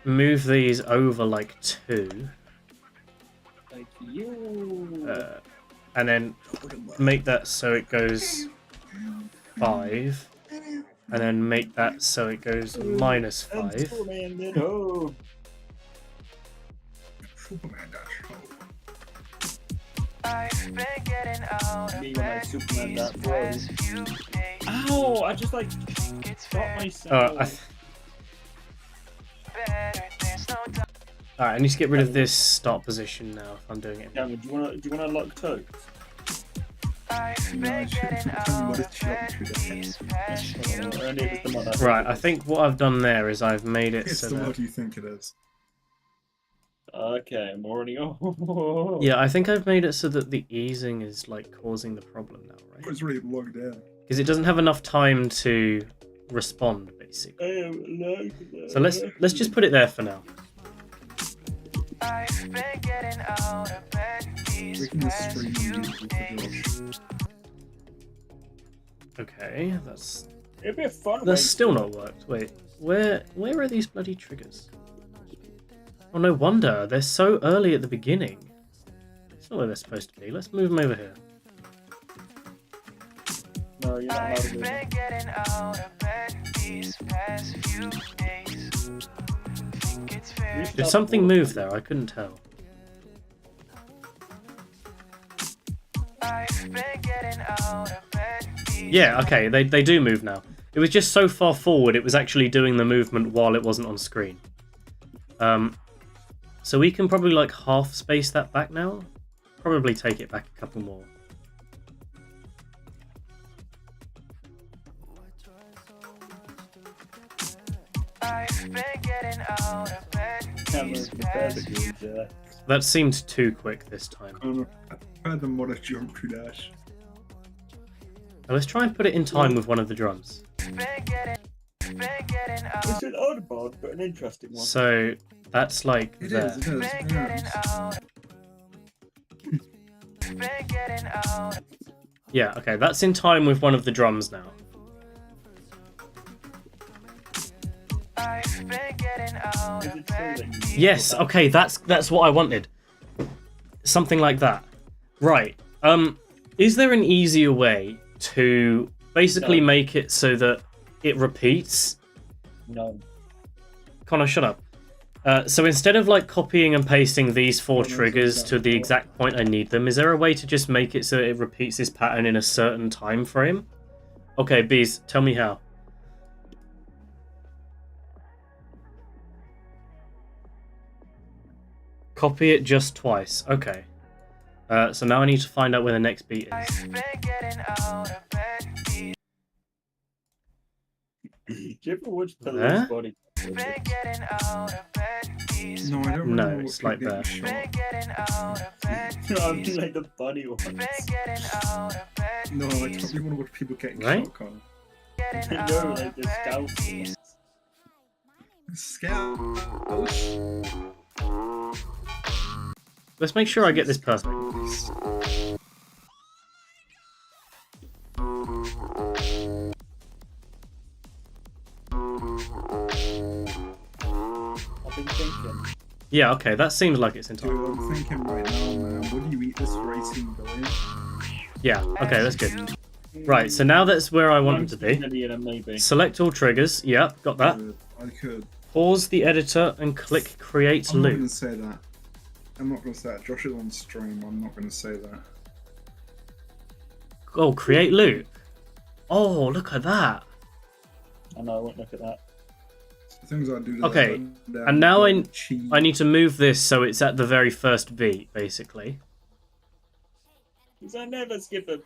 move these over like 2, Thank you. and then make that so it goes 5, and then make that so it goes -5. Superman did ho. Superman dash home. I've been getting out of Me when I bed Superman these that bro. past few days. Ow! I just like It's got myself. better, there's no doubt. Alright, I need to get rid of this start position now if I'm doing it. Cameron, do you wanna lock toe? I've No, I been shouldn't getting tell you out what of it's shot bed to. these past few I need the mod. days. Right, I think what I've done there is I've made it It's so the that... mod you think it is. Okay, I'm already on. Yeah, I think I've made it so that the easing is like causing the problem now, right? It's really logged in. Because it doesn't have enough time to respond, basically. So let's just put it there for now. I've been getting out of bed these Making the past stream few useful for days. Josh. Okay, that's It'd be a fun. that's still not worked. Wait, where are these bloody triggers? Oh, no wonder they're so early at the beginning. It's not where they're supposed to be. Let's move them over here. No, you're not allowed to I've do been that. getting out of bed these past few days. Think it's fair. Did something move there? I couldn't tell. I've been getting out of bed these Yeah, okay, they do move now. It was just so far forward, it was actually doing the movement while it wasn't on screen. So we can probably like half space that back now. Probably take it back a couple more. I've been getting out of bed camera compared to you, That seemed too quick this time. I had the mod jump through dash. Now let's try and put it in time with one of the drums. It's an odd mod, but an interesting one. So that's like It there. is, it is. Yeah. Yeah, okay, that's in time with one of the drums now. Is it true that you Yes, okay, that's what I wanted. Something like that. Right. Is there an easier way to basically No. make it so that it repeats? No. Connor, shut up. So instead of like copying and pasting these four No, no, triggers no, to the no. exact point I need them, is there a way to just make it so it repeats this pattern in a certain time frame? Okay, Bees, tell me how. Copy it just twice. Okay. So now I need to find out where the next beat is. Do you ever watch There? Police Body? No, I don't No, remember it's what like could that. get me No, I mean like the bunny ones. shot. No, I totally want to watch people getting Right? shot, Connor. No, like the scout ones. Scout. Let's make sure I get this perfect. I've been thinking. Yeah, okay, that seems like it's in Dude, time. I'm thinking right now, man. Would you eat this for 18 billion? Yeah, okay, that's good. Right, so now that's where I want it to be. Million, maybe. Select all triggers. Yeah, got that. I could. Pause the editor and click Create I'm not going Loop. to say that. I'm not going to say that. Josh is on stream. I'm not going to say that. Oh, Create Loop. Oh, look at that. I know, I won't look at that. The things I do to Okay, that, and now I cheese. need to move this so it's at the very first beat, basically. Because I never skip a...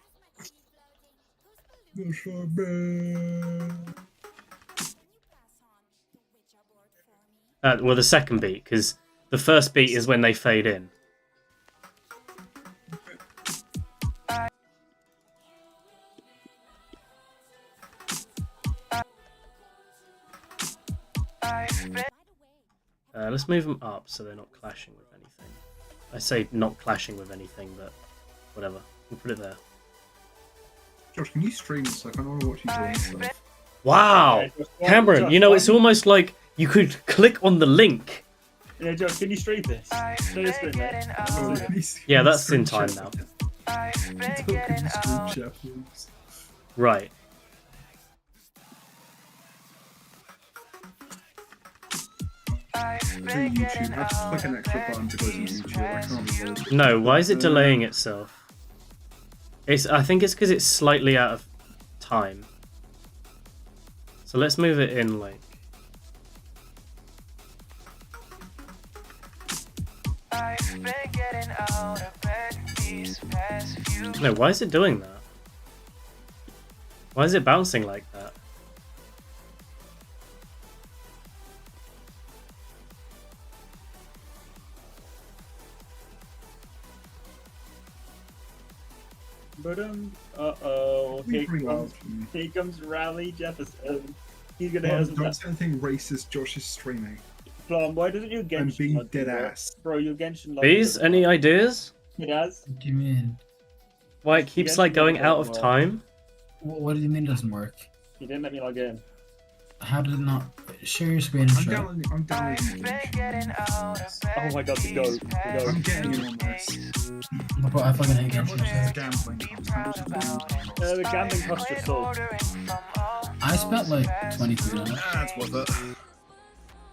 Well, the second beat, because the first beat is when they fade in. Let's move them up so they're not clashing with anything. I say not clashing with anything, but whatever. We'll put it there. Josh, can you stream it so I can watch you doing stuff? Wow! Okay, Josh, Cameron, Josh, you know, why it's don't almost like you could click on the link. Yeah, Josh, can you stream this? Show your screen, mate. Oh, can you Yeah, can you that's stream in time chat? now. Can you stream chat, please? Right. I think YouTube. I have to click an extra button to go to YouTube. I can't be bothered. No, why is it delaying itself? I think it's because it's slightly out of time. So let's move it in, like... No, why is it doing that? Why is it bouncing like that? But uh-oh, Leave me alone. here comes Rally Jefferson. He's gonna Well, have some don't say anything racist. Josh is streaming. Plum. Why doesn't your And Genshin being log dead do that? ass. Bro, your Genshin log Bees, doesn't any work. ideas? It has. What do you mean? Why it keeps like going out of time? What do you mean it doesn't work? He didn't let me log in. How did it not? Share your screen and I'm show. downloading Genshin. Oh my god, the goat. The I'm goat. getting in on this. No, but I fucking hate How much is Genshin. gambling? The gambling cost your soul. I spent like 20 quid on it. That's worth it.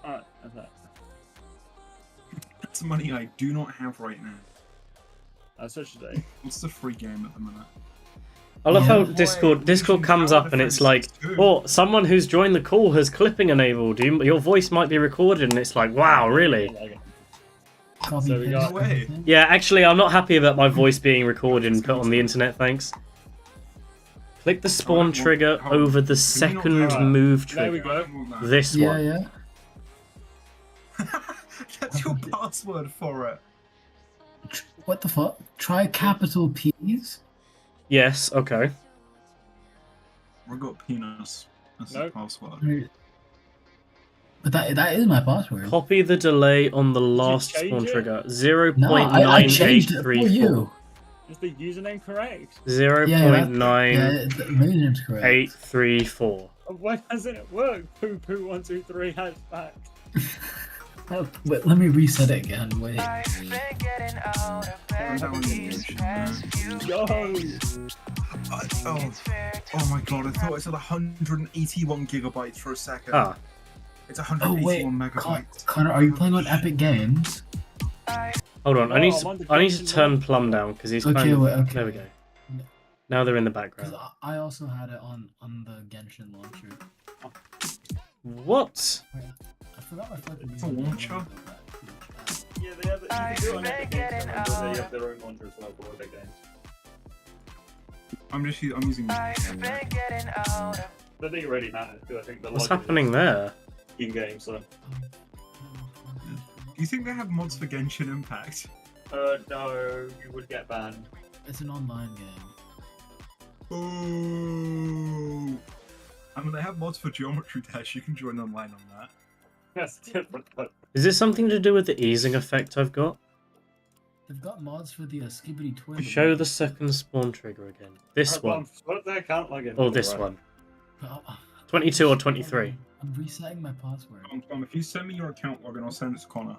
Alright, that's that. That's money I do not have right now. That's such a day. What's the free game at the minute? I love how Yeah. Discord comes up and it's like, oh, someone who's joined the call has clipping enabled. Your voice might be recorded, and it's like, wow, really? Copy So we paste got- No way. everything. Yeah, actually, I'm not happy about my voice being recorded and put on the internet, thanks. Click the spawn trigger over the second that? move There we trigger. go. This Yeah, one. yeah. That's your password for it. What the fuck? Try capital P's. Yes. Okay. I got penis. That's the Nope. password. But that is my password. Copy the delay on the last change spawn it? trigger. No, I changed it for 0.9834. you. Is the username correct? 0.9834. The name's correct. Why doesn't it work? Poo poo 123 has back. Wait, let me reset it again. Wait. Yo! Oh my god, I thought it said 181 gigabytes for a second. Ah. It's Oh wait, 181 megabytes. Connor, are you playing on Epic Games? Hold on. No, I need I'm on the to Genshin turn launcher. Plum down because he's Okay, kind of. wait, okay. There we go. Now they're in the Because background. I also had it on the Genshin launcher. What? Wait, I forgot my fucking It's a launcher? Yeah, they have. You can do it on Epic Games. They have their own launcher as well for Epic Games. I'm using. I don't think it really matters because I think the What's logic happening is there? in game. So. Do you think they have mods for Genshin Impact? No, you would get banned. It's an online game. Oh. I mean, they have mods for Geometry Dash. You can join online on that. That's different. But Is this something to do with the easing effect I've got? They've got mods for the Skibbity Twin. Show the second spawn trigger again. This one. What's their account login? Or this one. 22 or 23. I'm resetting my password. Tom, if you send me your account login, I'll send it to Connor.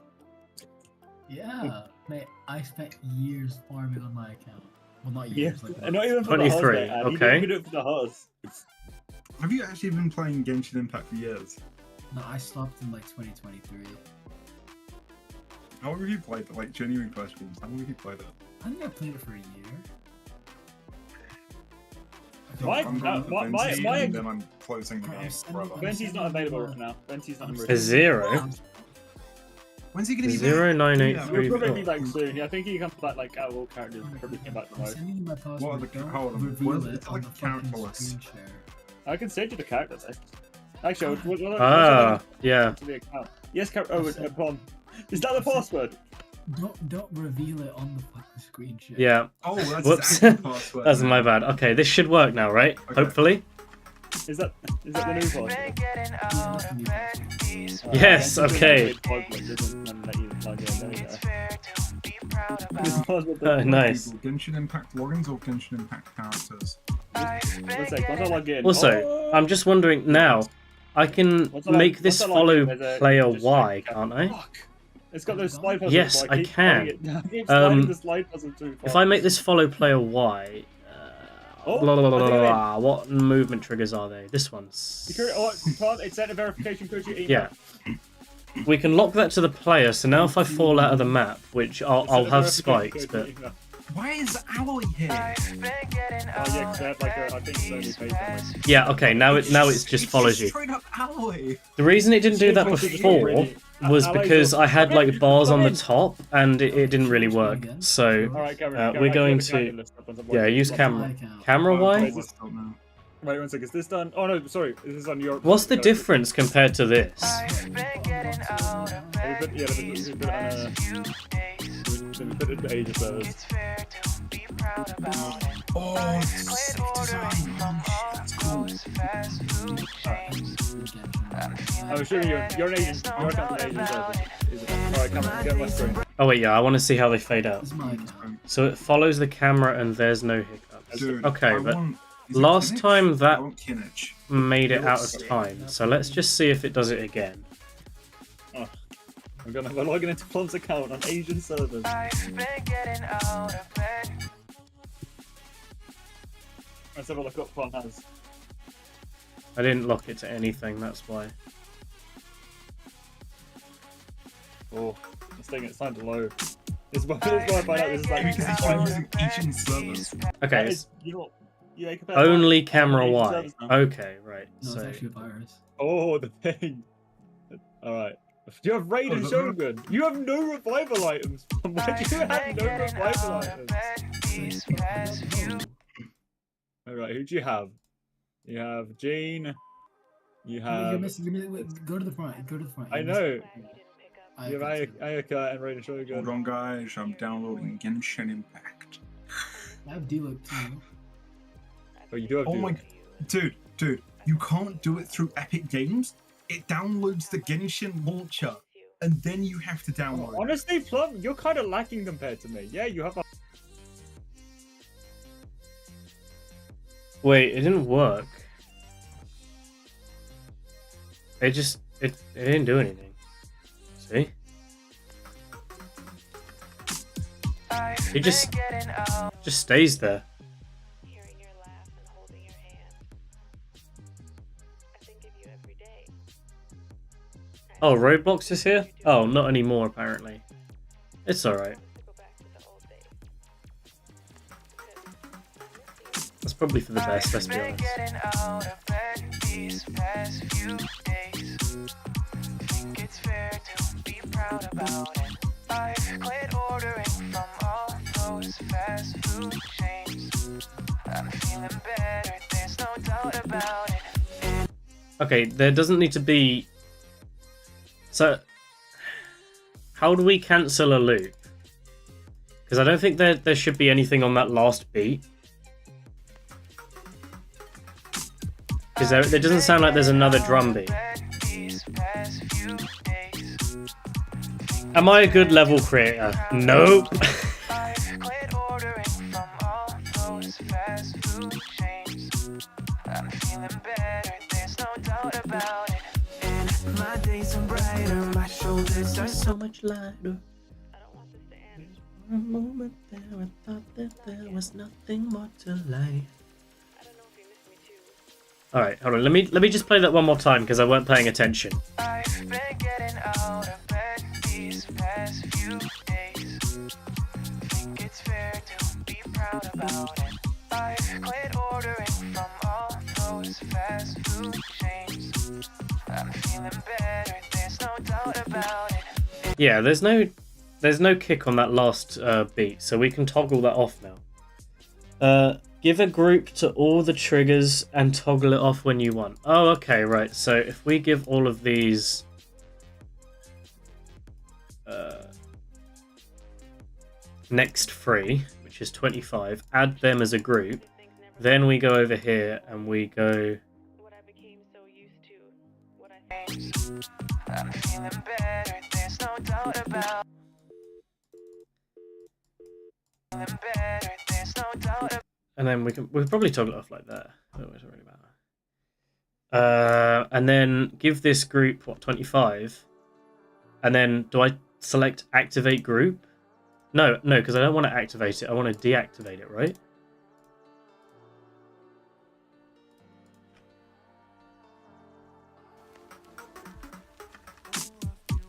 Yeah, mate, I spent years farming on my account. Well, not Yeah, years. Like and not even for the 23, Huz, mate. okay. You do it for the Huz. Have you actually been playing Genshin Impact for years? No, I stopped in like 2023. How long have you played it? Like, genuine questions. How long have you played it? I think I played it for a year. Why? I'm going to My- Venti, my- and then I'm closing the I'm game sending- forever. I'm Venti's not available right now. Venti's not in I'm Britain. A zero? When's he going to be Zero back? nine eight He'll three probably four. be back soon. Yeah, I think he comes back like out of all characters. Probably came back I'm tomorrow. sending you my password. What are the- Don't hold on, reveal what is it? it It's on like the a character fucking list. screen share. I can send you the characters. Actually, Ah, yeah. to the account. Yes, Pom. Is that the password? Don't reveal it on the fucking screen share. Yeah. Oh, that's Whoops. his actual password. That's now. my bad. Okay, this should work now, right? Okay. Hopefully. Is that the new password? Yeah, that's the new password. Yes, okay. Nice. Google Genshin Impact logins or Genshin Impact characters? One sec, once I log in. Also, Oh! I'm just wondering now, I can Once I log- make this once I log follow in, there's a- player just Y, like- can't I? Fuck. It's got those slide puzzles. Yes, so I keep can. sliding it- I keep sliding Um, the slide puzzle too far. If I make this follow player Y, Oh, blah, blah, blah, I blah, think I blah, what movement triggers are they? This one's. Security, it's sent a verification code to your email. Yeah. We can lock that to the player, so now if I fall out of the map, which I'll It's sent a have verification spikes, code to your but email. Why is Alloy here? Oh yeah, because they have like a, I think it's only paid for it. yeah, okay, now it just follows you. Straight up Alloy. The reason it didn't do that It's just before really- was Alloy's because all- I had like Okay, bars on the fine. top and it didn't really work. So Alright, Cameron, we're going actually have to a list up on the yeah, board. use What's camera. my account? Camera Y? Wait, Wait, 1 sec, is this done? Oh no, sorry, this is on your. What's the difference compared to this? Let me put it on the age of service. Oh, it's sick design. That's cool. I'm assuming you're an agent. Your account's an agent service. Alright, come on, get my screen. Oh wait, yeah, I want to see how they fade out. This is my account. So it follows the camera and there's no hiccups. Dude, Okay, I but want- is it last Kinich? time I that want Kinich. made it out of time. So let's just see if it does it again. We're logging into Plum's account on Asian servers. Let's have a look what Plum has. I didn't lock it to anything, that's why. Oh, this thing, it's time to load. This is why I find out this is like. Because he's trying using Asian servers. Okay, That it's is, you know what? Yeah, compare only that. camera Asian Y. servers now. Okay, right. No, So it's actually a virus. Oh, the thing. Alright. You have Raid and Oh, Shogun. You have no revival items. Why do you have no revival items? Alright, who do you have? You have Jean. You You're have. missing. Wait, go to the front. Go to the front. I You're know. You have Ayaka and Raiden Hold Shogun. on, guys. I'm downloading Genshin Impact. I have D-Look too. Oh, you do have Oh to. my, dude, you can't do it through Epic Games. It downloads the Genshin launcher, and then you have to download. it. Honestly, Plum, you're kind of lacking compared to me. Yeah, you have a... Wait, it didn't work. It didn't do anything. See? It just stays there. Hearing your laugh and holding your hand. I think of you every day. Oh, Roblox is here? Oh, not anymore apparently. It's alright. To go back to the old days. That's probably for the best, let's be honest. Getting out of bed these past few days. Think it's fair to be proud about it. I've quit ordering from all those fast food chains. I'm feeling better, there's no doubt about it. Okay, there doesn't need to be... So, how do we cancel a loop? Because I don't think there should be anything on that last beat. Because there doesn't sound like there's another drum beat. Am I a good level creator? Nope. I've quit ordering from all those fast food chains. I'm feeling better, there's no doubt about it. And my days are brighter, my shoulders are so So much lighter. I don't want this to end. For a moment there, I thought that there was nothing more to life. I don't know if you miss me too. Alright, hold on. Let me just play that one more time because I weren't paying attention. I've been getting out of bed these past few days. Think it's fair to be proud about it. I've quit ordering from all those fast food chains. I'm feeling better, there's no doubt about it. Yeah, there's no kick on that last beat, so we can toggle that off now. Give a group to all the triggers and toggle it off when you want. Oh, okay, right. So if we give all of these next 3, which is 25, add them as a group, then we go over here and we go... What I became so used to. What I I'm feeling better, there's no doubt about it. Feeling better, there's no doubt about And then we'll probably toggle it off like that. I don't really matter. And then give this group, what, 25? And then do I select activate group? No, because I don't want to activate it. I want to deactivate it, right?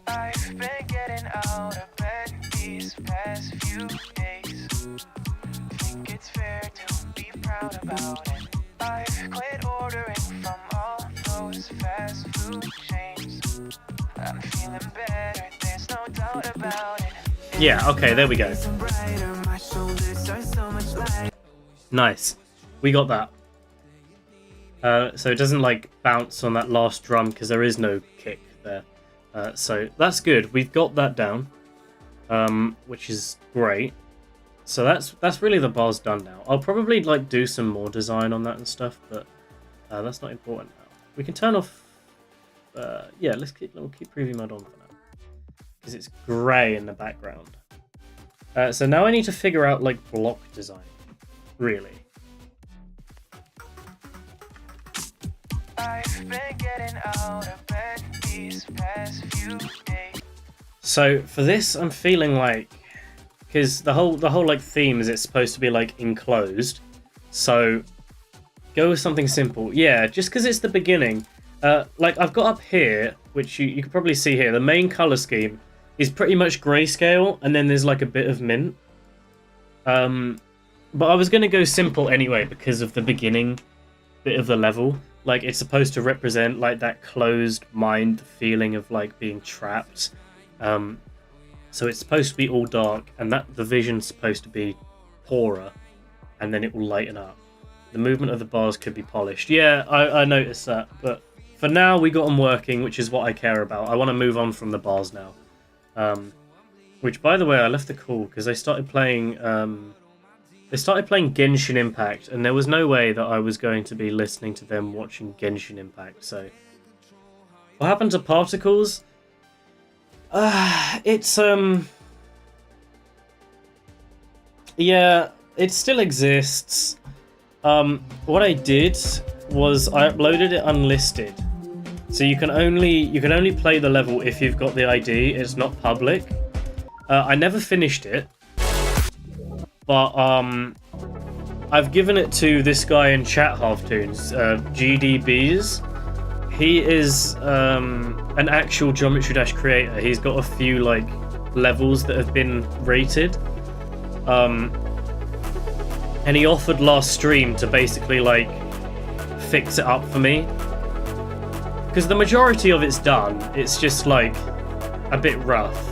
I've been getting out of bed these past few days. Think it's fair to be proud about it. I've quit ordering from all those fast food chains. I'm feeling better, there's no doubt about it. Yeah, okay, there we go. Brighter, my shoulders are so much lighter. Nice. We got that. So it doesn't like bounce on that last drum because there is no kick there. So that's good. We've got that down, which is great. So that's really the bar's done now. I'll probably like do some more design on that and stuff, but that's not important now. We can turn off. Yeah, we'll keep preview mode on for now because it's grey in the background. So now I need to figure out like block design, really. I've been getting out of bed these past few days. So for this, I'm feeling like, because the whole like theme is it's supposed to be like enclosed, so go with something simple. Yeah, just because it's the beginning. Like I've got up here, which you can probably see here, the main color scheme is pretty much grayscale, and then there's like a bit of mint. But I was gonna go simple anyway because of the beginning bit of the level. Like it's supposed to represent like that closed mind feeling of like being trapped. So it's supposed to be all dark, and that the vision's supposed to be poorer, and then it will lighten up. The movement of the bars could be polished. Yeah, I noticed that, but for now we got them working, which is what I care about. I want to move on from the bars now. Which, by the way, I left the call because they started playing. They started playing Genshin Impact, and there was no way that I was going to be listening to them watching Genshin Impact. So, what happened to Particles? It's yeah, it still exists. What I did was I uploaded it unlisted, so you can only play the level if you've got the ID. It's not public. I never finished it, but I've given it to this guy in chat halftoons, GDBs. He is an actual Geometry Dash creator. He's got a few like levels that have been rated. And he offered last stream to basically like fix it up for me. Because the majority of it's done. It's just like a bit rough.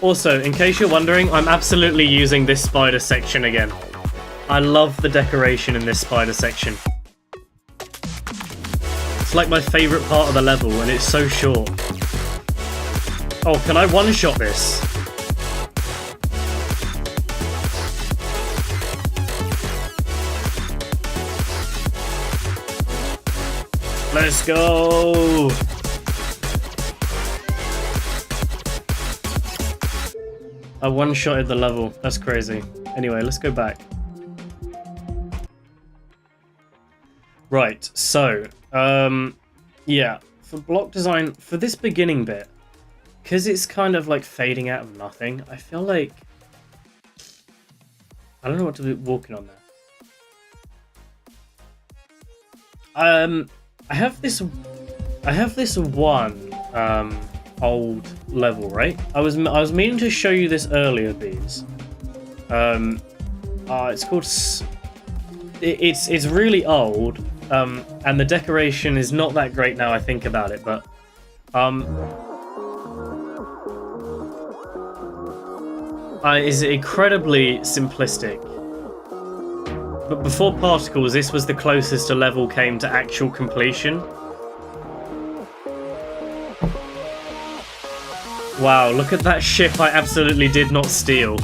Also, in case you're wondering, I'm absolutely using this spider section again. I love the decoration in this spider section. It's like my favourite part of the level, and it's so short. Oh, can I one-shot this? Let's go! I one-shotted the level. That's crazy. Anyway, let's go back. Right, so, yeah, for block design, for this beginning bit, because it's kind of like fading out of nothing, I feel like, I don't know what to be walking on there. I have this one, old level, right? I was meaning to show you this earlier, Bees. It's called... It's really old, and the decoration is not that great now I think about it, but is incredibly simplistic. But before Particles, this was the closest a level came to actual completion. Wow, look at that ship I absolutely did not steal.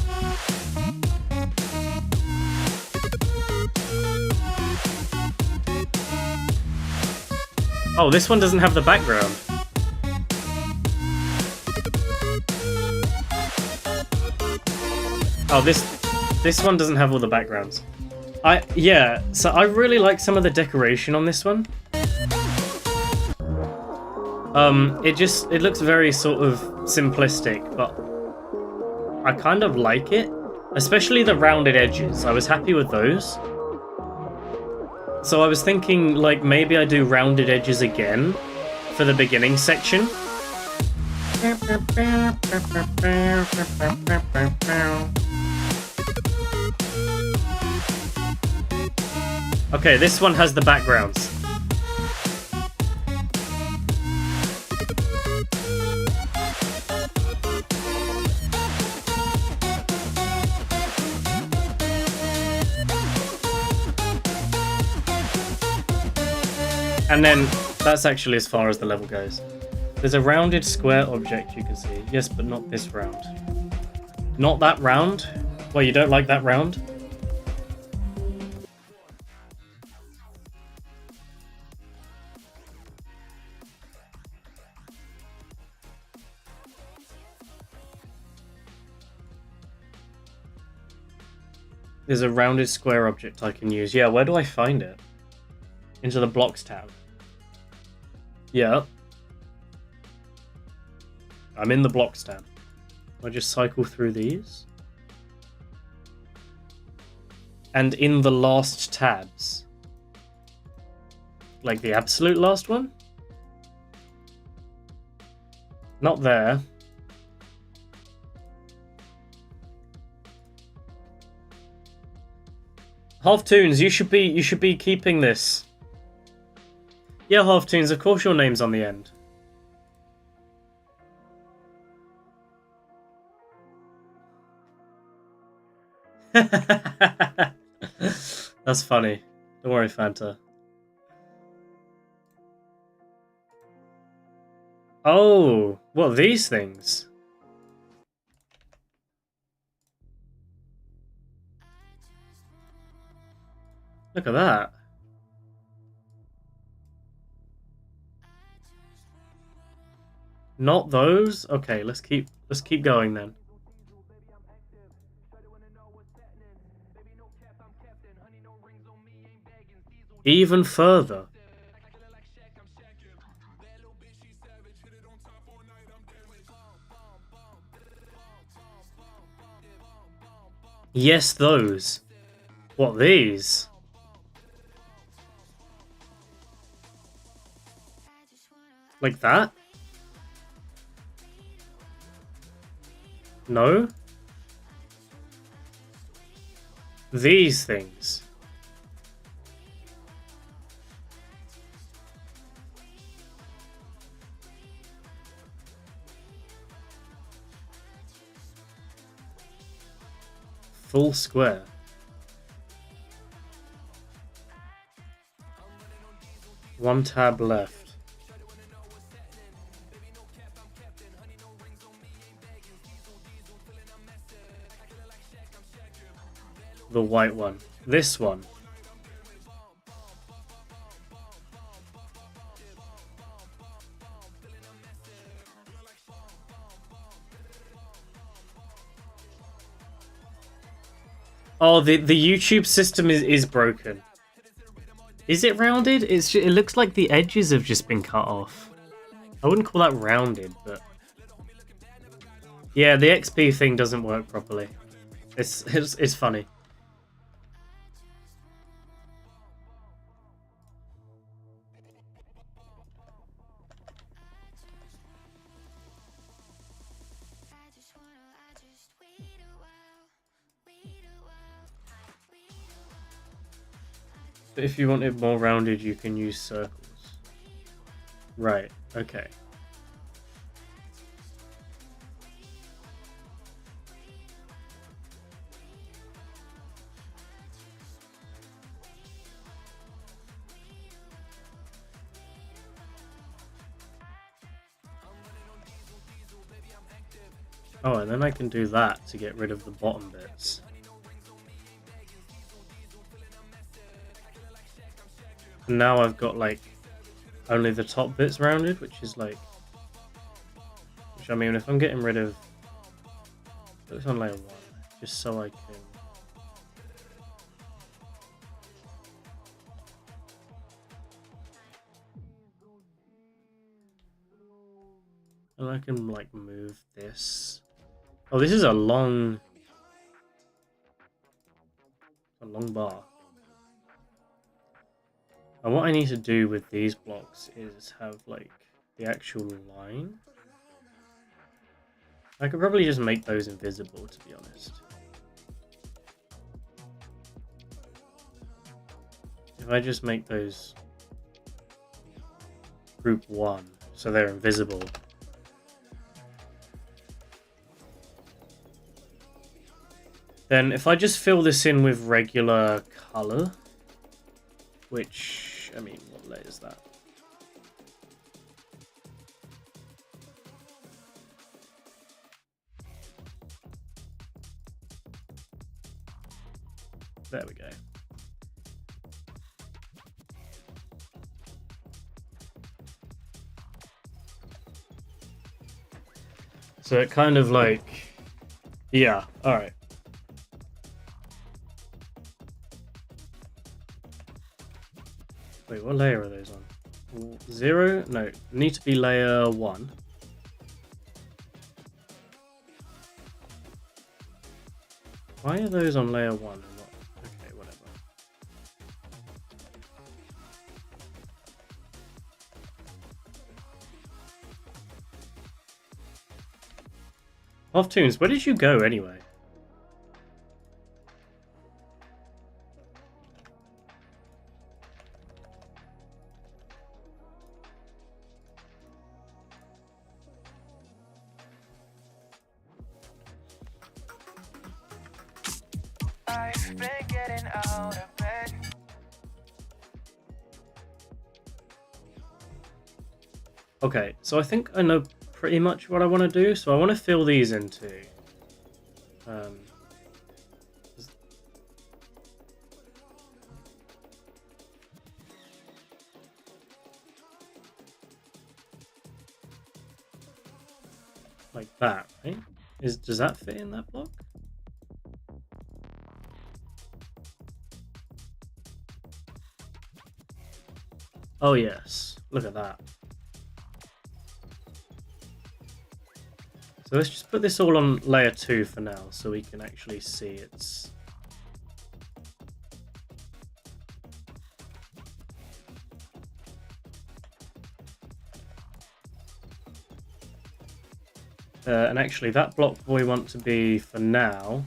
Oh, this one doesn't have the background. Oh, this one doesn't have all the backgrounds. Yeah, so I really like some of the decoration on this one. It looks very sort of simplistic, but I kind of like it. Especially the rounded edges. I was happy with those. So I was thinking, like, maybe I do rounded edges again for the beginning section. Okay, this one has the backgrounds. And then, that's actually as far as the level goes. There's a rounded square object you can see. Yes, but not this round. Not that round? Well, you don't like that round? There's a rounded square object I can use. Yeah, where do I find it? Into the blocks tab. Yeah. I'm in the blocks tab. I just cycle through these. And in the last tabs. Like the absolute last one? Not there. Halftoons, you should be keeping this. Yeah, Halftoons, of course your name's on the end. That's funny. Don't worry, Fanta. Oh, what, these things? Look at that. Not those? Okay, let's keep going then. Even further. Yes, those. What, these? Like that? No? These things. Full square. One tab left. The white one. This one. Oh, the YouTube system is broken. Is it rounded? It looks like the edges have just been cut off. I wouldn't call that rounded, but yeah, the XP thing doesn't work properly. It's funny. But if you want it more rounded, you can use circles. Right, okay. Oh, and then I can do that to get rid of the bottom bits. And now I've got like only the top bits rounded, which is like, I mean, if I'm getting rid of, put this on layer 1, just so I can. And I can like move this. Oh, this is a long bar. And what I need to do with these blocks is have like the actual line. I could probably just make those invisible, to be honest. If I just make those group 1, so they're invisible. Then if I just fill this in with regular color, which, I mean, what layer is that? There we go. So it kind of like, yeah, all right. Wait, what layer are those on? 0? No, need to be layer 1. Why are those on layer 1 and not? Okay, whatever. Off Tunes, where did you go anyway? I've been getting out of bed Okay, so I think I know pretty much what I want to do. So I want to fill these into. Like that, right? Does that fit in that block? Oh yes, look at that. So let's just put this all on layer 2 for now, so we can actually see it's... and actually that block we want to be for now.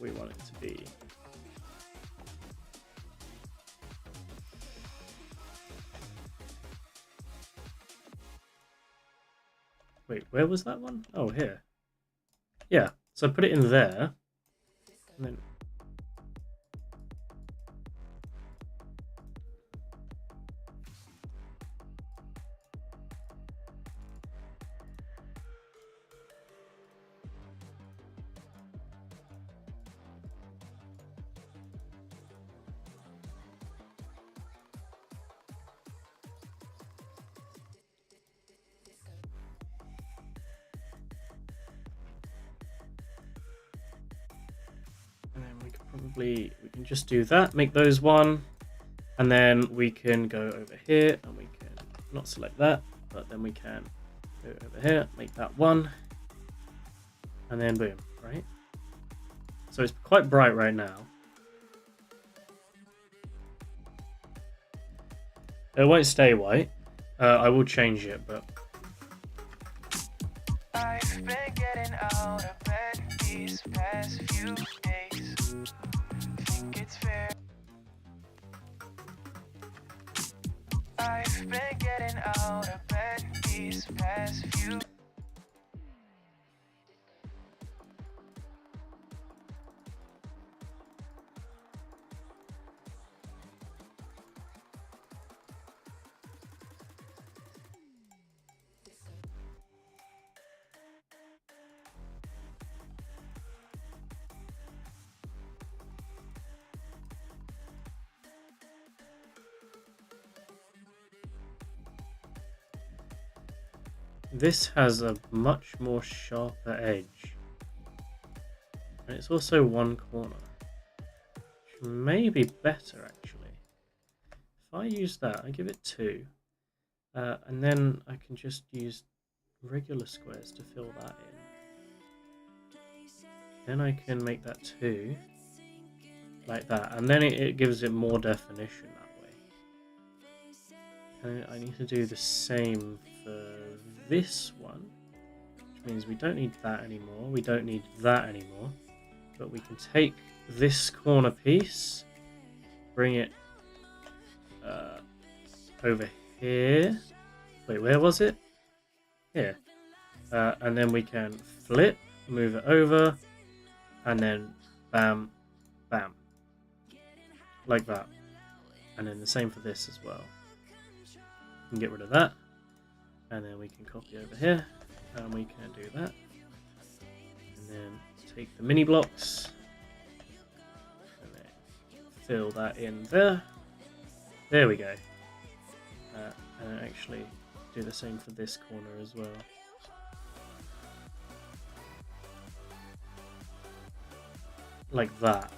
We want it to be... Wait, where was that one? Oh, here. Yeah, so put it in there. And then... And then we can just do that, make those one, and then we can go over here and we can not select that, but then we can go over here, make that one, and then boom, right? So it's quite bright right now. It won't stay white. I will change it, but I've been getting out of bed these past few days. Think it's fair. I've been getting out of bed these past few. this has a much more sharper edge. And it's also one corner, which may be better actually. If I use that, I give it 2. And then I can just use regular squares to fill that in. Then I can make that 2, like that, and then it gives it more definition that way. And I need to do the same for this one, which means we don't need that anymore, we don't need that anymore, but we can take this corner piece, bring it over here. Wait, where was it? Here. And then we can flip, move it over, and then bam, bam. Like that. And then the same for this as well. We can get rid of that. And then we can copy over here. And we can do that. And then take the mini blocks. And then fill that in there. There we go. And actually do the same for this corner as well. Like that.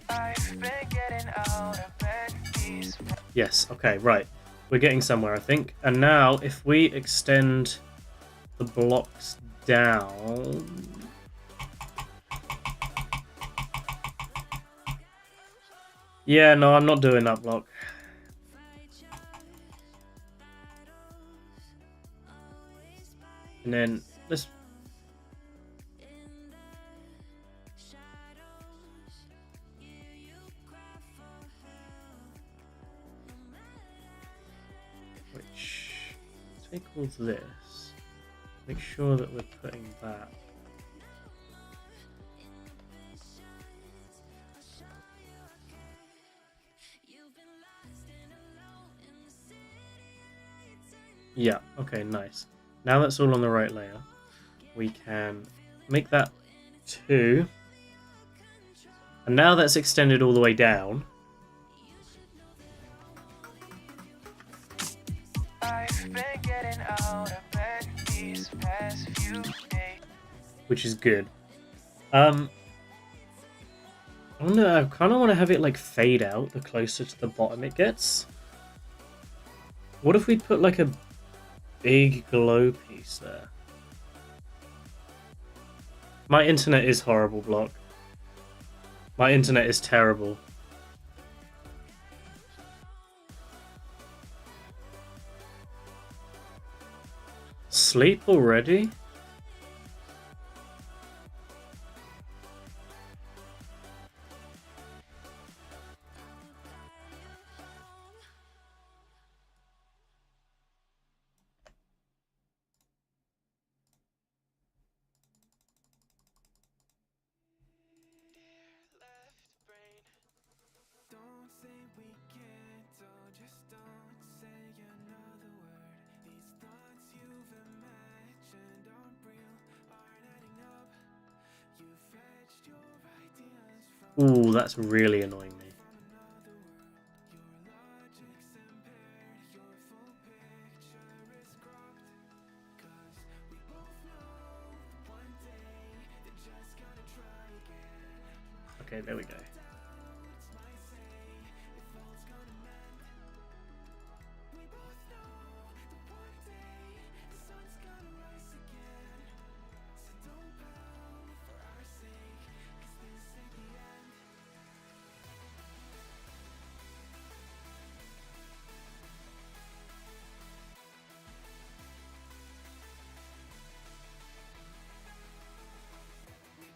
I've been getting out of bed these. Yes, okay, right. We're getting somewhere, I think. And now, if we extend the blocks down... Yeah, no, I'm not doing that block. And then, let's... Take all this, make sure that we're putting that Yeah, okay, nice. Now that's all on the right layer. We can make that 2. And now that's extended all the way down. I've been getting out of bed these past few days. Which is good. I kind of want to have it like fade out the closer to the bottom it gets. What if we put like a big glow piece there? My internet is horrible, Block. My internet is terrible. Sleep already? Don't say we can't, oh, just don't say another word. These thoughts you've imagined aren't real, aren't adding up. You fetched your ideas from Ooh, that's really annoying me. another world. Your logic's impaired, your full picture is cropped. 'Cause we both know one day they're just gonna try again. Okay, there we go.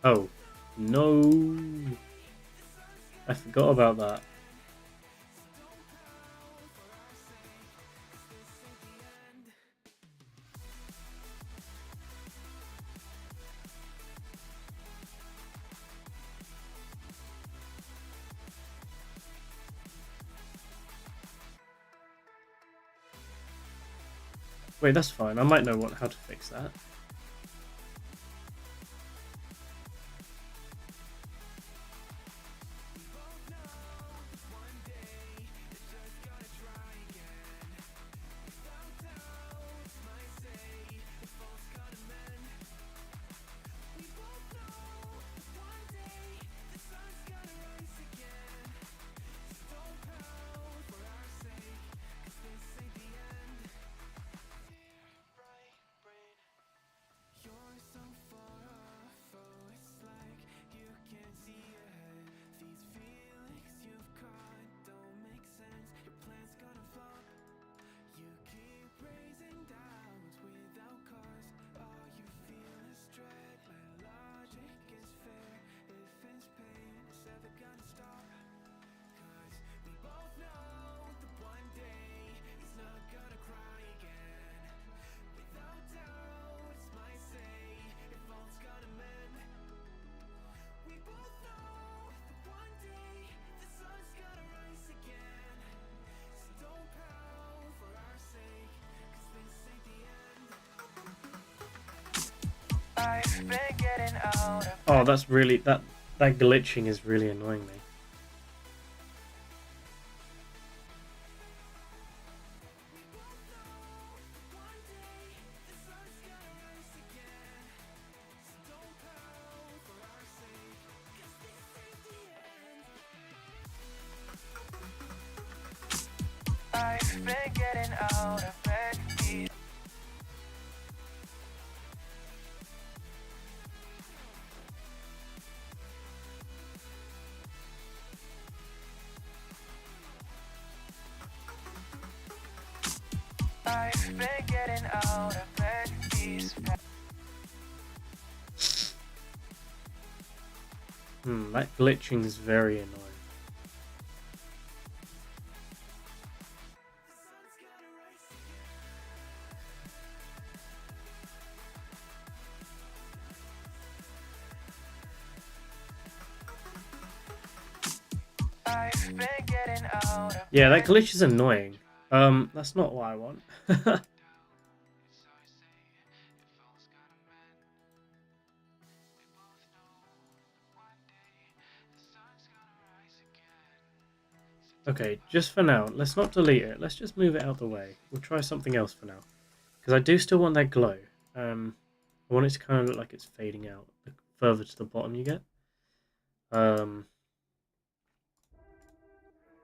Oh, no. I forgot about that. Wait, that's fine. I might know how to fix that. I've been getting out of Oh, that's really that glitching is really annoying me. I've been getting out of bed these I've been getting out of bed these That glitching is very annoying. I've been getting out of Yeah, that glitch is annoying. That's not what I want. Okay, just for now, let's not delete it. Let's just move it out of the way. We'll try something else for now. Because I do still want that glow. I want it to kind of look like it's fading out the further to the bottom you get.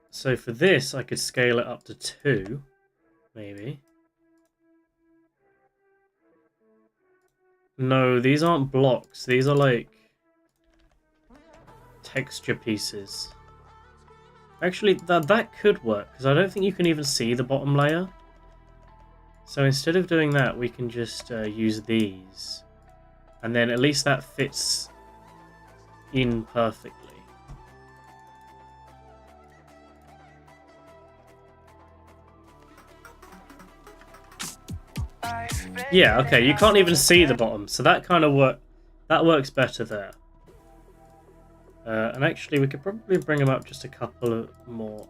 So for this, I could scale it up to 2, maybe. No, these aren't blocks. These are like texture pieces. Actually, that could work, because I don't think you can even see the bottom layer. So instead of doing that, we can just use these. And then at least that fits in perfectly. Yeah, okay, you can't even see the bottom, so that kind of works better there. And actually, we could probably bring them up just a couple of more.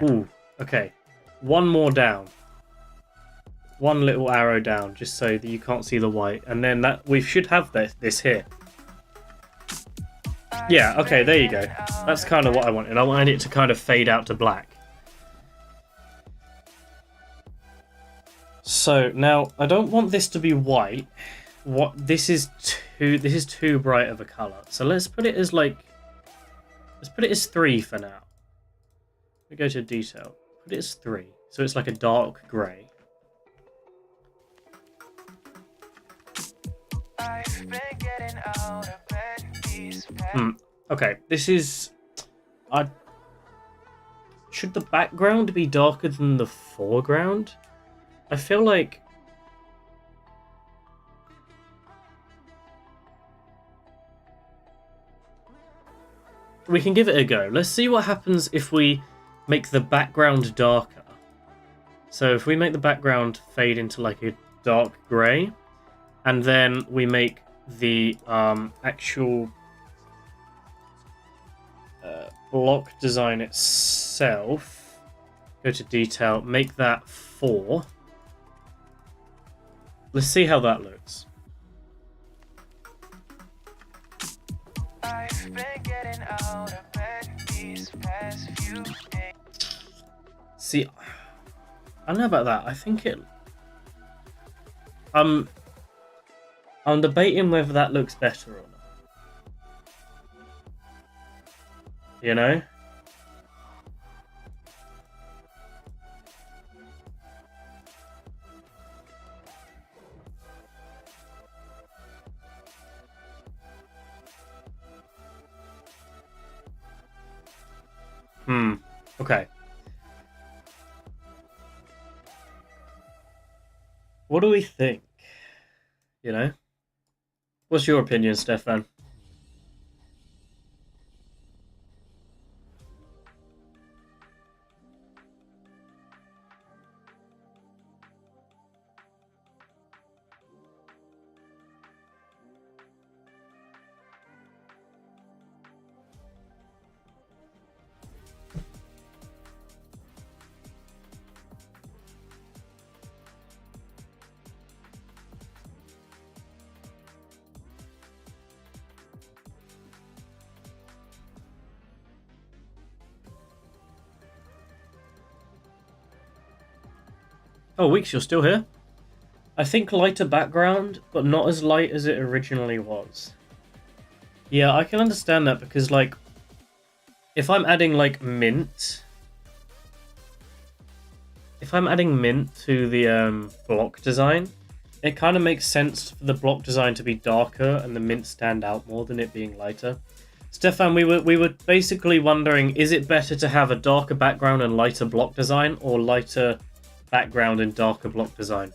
Ooh, okay. One more down. One little arrow down, just so that you can't see the white. And then that we should have this here. Yeah, okay, there you go. That's kind of what I wanted. I wanted it to kind of fade out to black. So now I don't want this to be white. This is too bright of a color. So let's put it as 3 for now. We go to detail. Put it as 3. So it's like a dark grey. Okay, this is... Should the background be darker than the foreground? I feel like... We can give it a go. Let's see what happens if we make the background darker. So if we make the background fade into like a dark grey, and then we make the actual block design itself, go to detail, make that 4. Let's see how that looks. See, I don't know about that. I think it... I'm debating whether that looks better or not. You know? Okay. What do we think? You know? What's your opinion, Stefan? Oh, Weeks, you're still here? I think lighter background, but not as light as it originally was. Yeah, I can understand that because, like, if I'm adding, like, mint... If I'm adding mint to the block design, it kind of makes sense for the block design to be darker and the mint stand out more than it being lighter. Stefan, we were basically wondering, is it better to have a darker background and lighter block design, or lighter background and darker block design?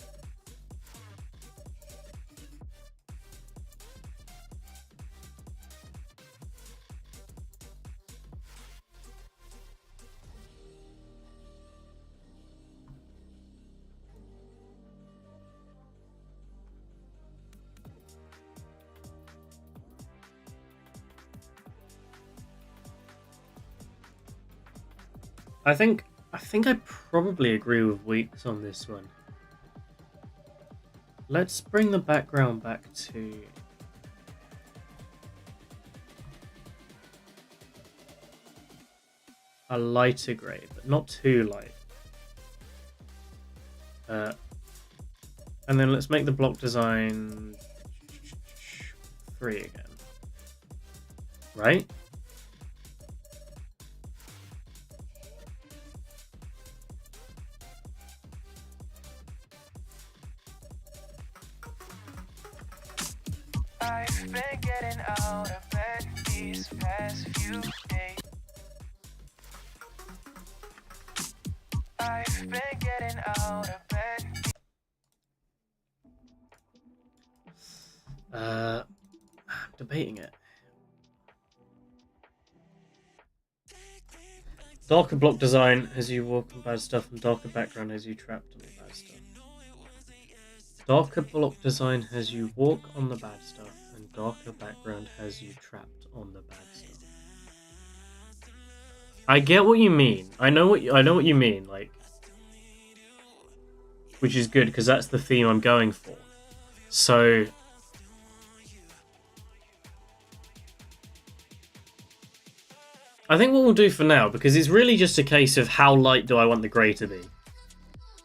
I think I probably agree with Weeks on this one. Let's bring the background back to a lighter grey, but not too light. And then let's make the block design 3 again. Right? I've been getting out of bed these past few days. I've been getting out of bed. I'm debating it. Darker block design as you walk on bad stuff, and darker background as you trapped on the bad stuff. Darker block design has you walk on the bad stuff, and darker background has you trapped on the bad stuff. I get what you mean. I know what you mean. Like, which is good because that's the theme I'm going for. So. I think what we'll do for now, because it's really just a case of how light do I want the grey to be.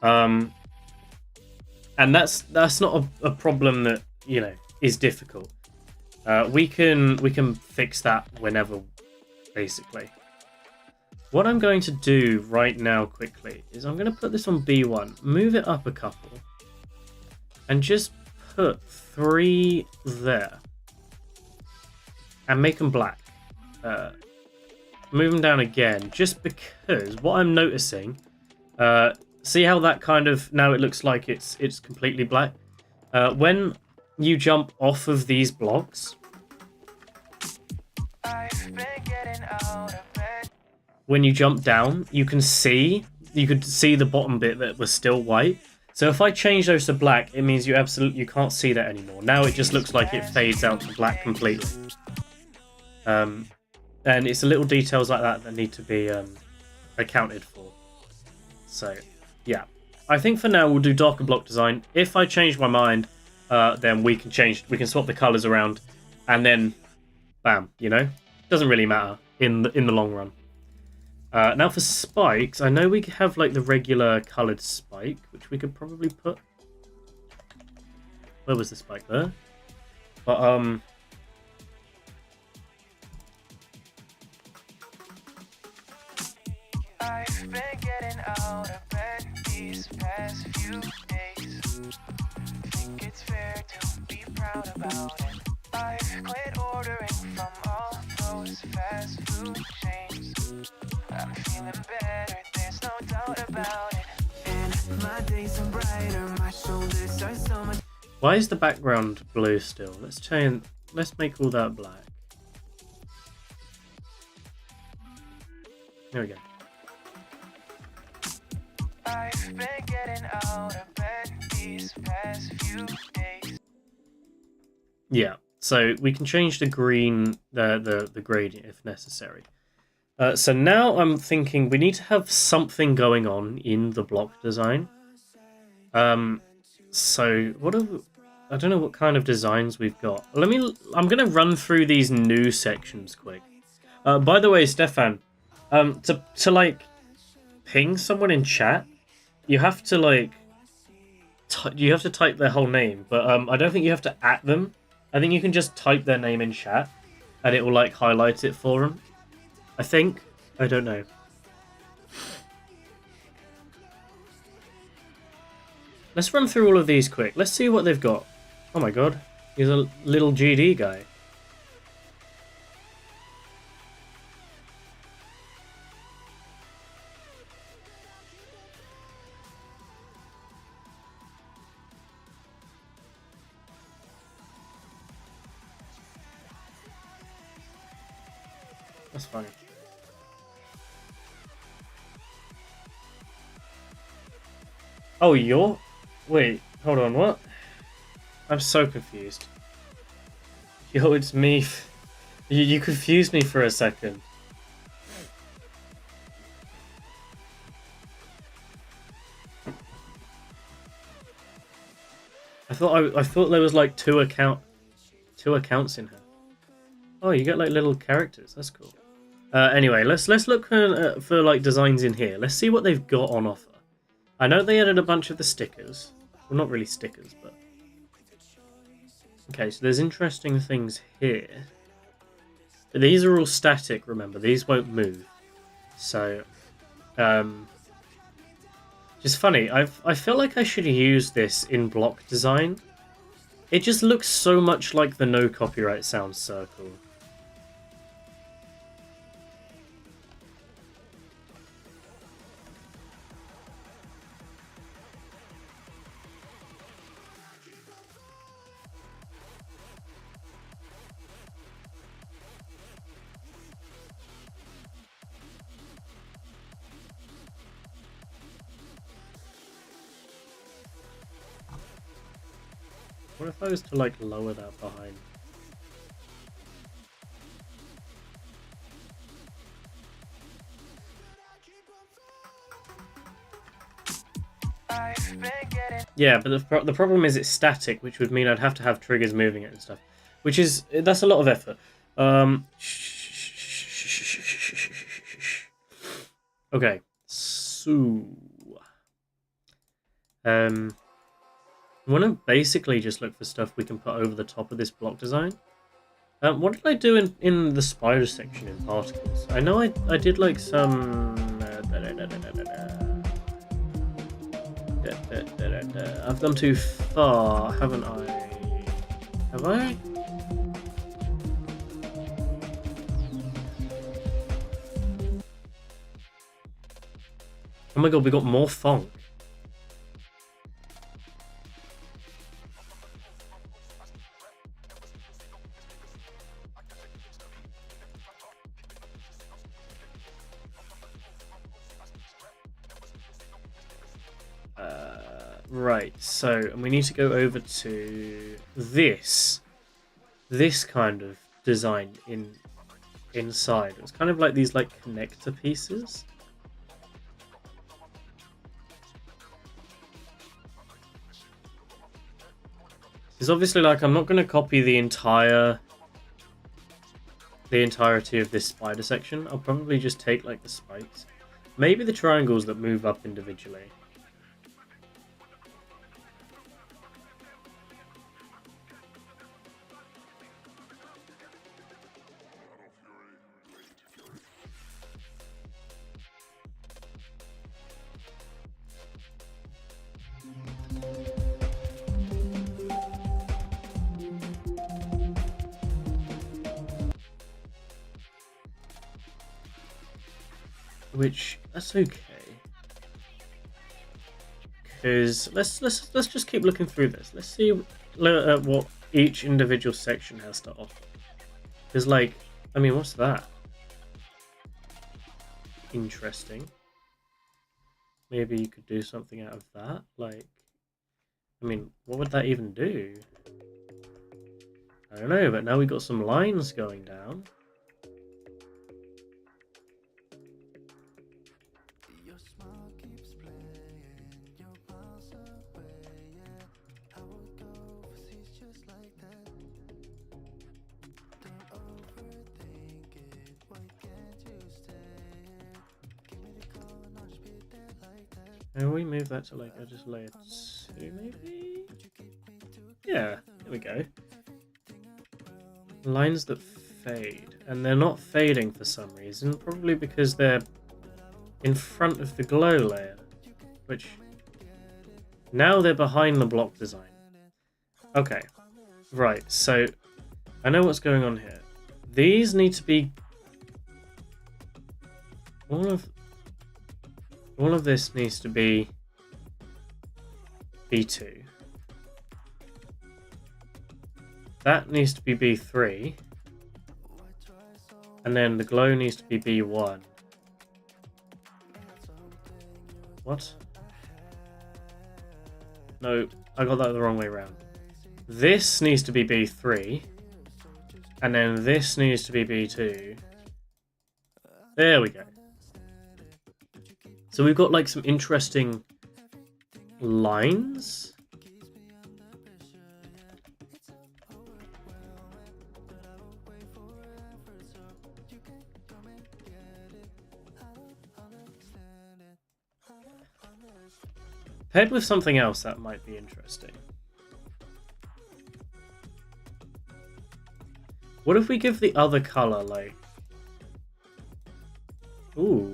And that's not a problem that, you know, is difficult. We can fix that whenever, basically. What I'm going to do right now quickly is I'm going to put this on B1, move it up a couple, and just put 3 there. And make them black. Move them down again, just because what I'm noticing, see how that kind of, now it looks like it's completely black. When you jump off of these blocks, when you jump down, you could see the bottom bit that was still white. So if I change those to black, it means you can't see that anymore. Now it just looks like it fades out to black completely. And it's the little details like that need to be accounted for. So, yeah. I think for now we'll do darker block design. If I change my mind, then we can swap the colours around, and then, bam, you know? Doesn't really matter in the long run. Now for spikes, I know we have like the regular coloured spike, which we could probably put... Where was the spike there? But, I've been getting out of bed these past few days. Think it's fair to be proud about it. I've quit ordering from all those fast food chains. I'm feeling better, there's no doubt about it. And my days are brighter, my shoulders are so much. why is the background blue still? Let's make all that black. There we go. I've been getting out of bed these past few days. Yeah, so we can change the green, the gradient if necessary. So now I'm thinking we need to have something going on in the block design. So I don't know what kind of designs we've got. I'm gonna run through these new sections quick. By the way, Stefan, to like ping someone in chat, you have to like you have to type their whole name, but I don't think you have to @them. I think you can just type their name in chat, and it will like highlight it for them. I think. I don't know. Let's run through all of these quick. Let's see what they've got. Oh my god, he's a little GD guy. That's funny. Oh, you're... Wait, hold on, what? I'm so confused. Yo, it's me. You confused me for a second. I thought there was like two accounts in her. Oh, you get like little characters. That's cool. Anyway, let's look for like designs in here. Let's see what they've got on offer. I know they added a bunch of the stickers. Well, not really stickers, but okay. So there's interesting things here. But these are all static. Remember, these won't move. So, just funny. I feel like I should use this in block design. It just looks so much like the no copyright sound circle. What if I was to like lower that behind? Yeah, but the problem is it's static, which would mean I'd have to have triggers moving it and stuff, that's a lot of effort. Okay, so I want to basically just look for stuff we can put over the top of this block design. What did I do in the spider section in particles? I know I did like some... I've gone too far, haven't I? Have I? Oh my god, we got more funk. Right, so and we need to go over to this kind of design inside. It's kind of like these like connector pieces. Because obviously, like, I'm not going to copy the entirety of this spider section. I'll probably just take like the spikes, maybe the triangles that move up individually. Which that's okay, because let's just keep looking through this. Let's see what each individual section has to offer. Because, like, I mean, what's that? Interesting. Maybe you could do something out of that. Like, I mean, what would that even do? I don't know, but now we got some lines going down. Can we move that to like just layer 2 maybe? Yeah, there we go. Lines that fade, and they're not fading for some reason, probably because they're in front of the glow layer, which now they're behind the block design. Okay, right, so I know what's going on here. These need to be all of this needs to be B2. That needs to be B3. And then the glow needs to be B1. What? No, I got that the wrong way around. This needs to be B3. And then this needs to be B2. There we go. So we've got like some interesting lines. Paired with something else that might be interesting. What if we give the other color like... Ooh.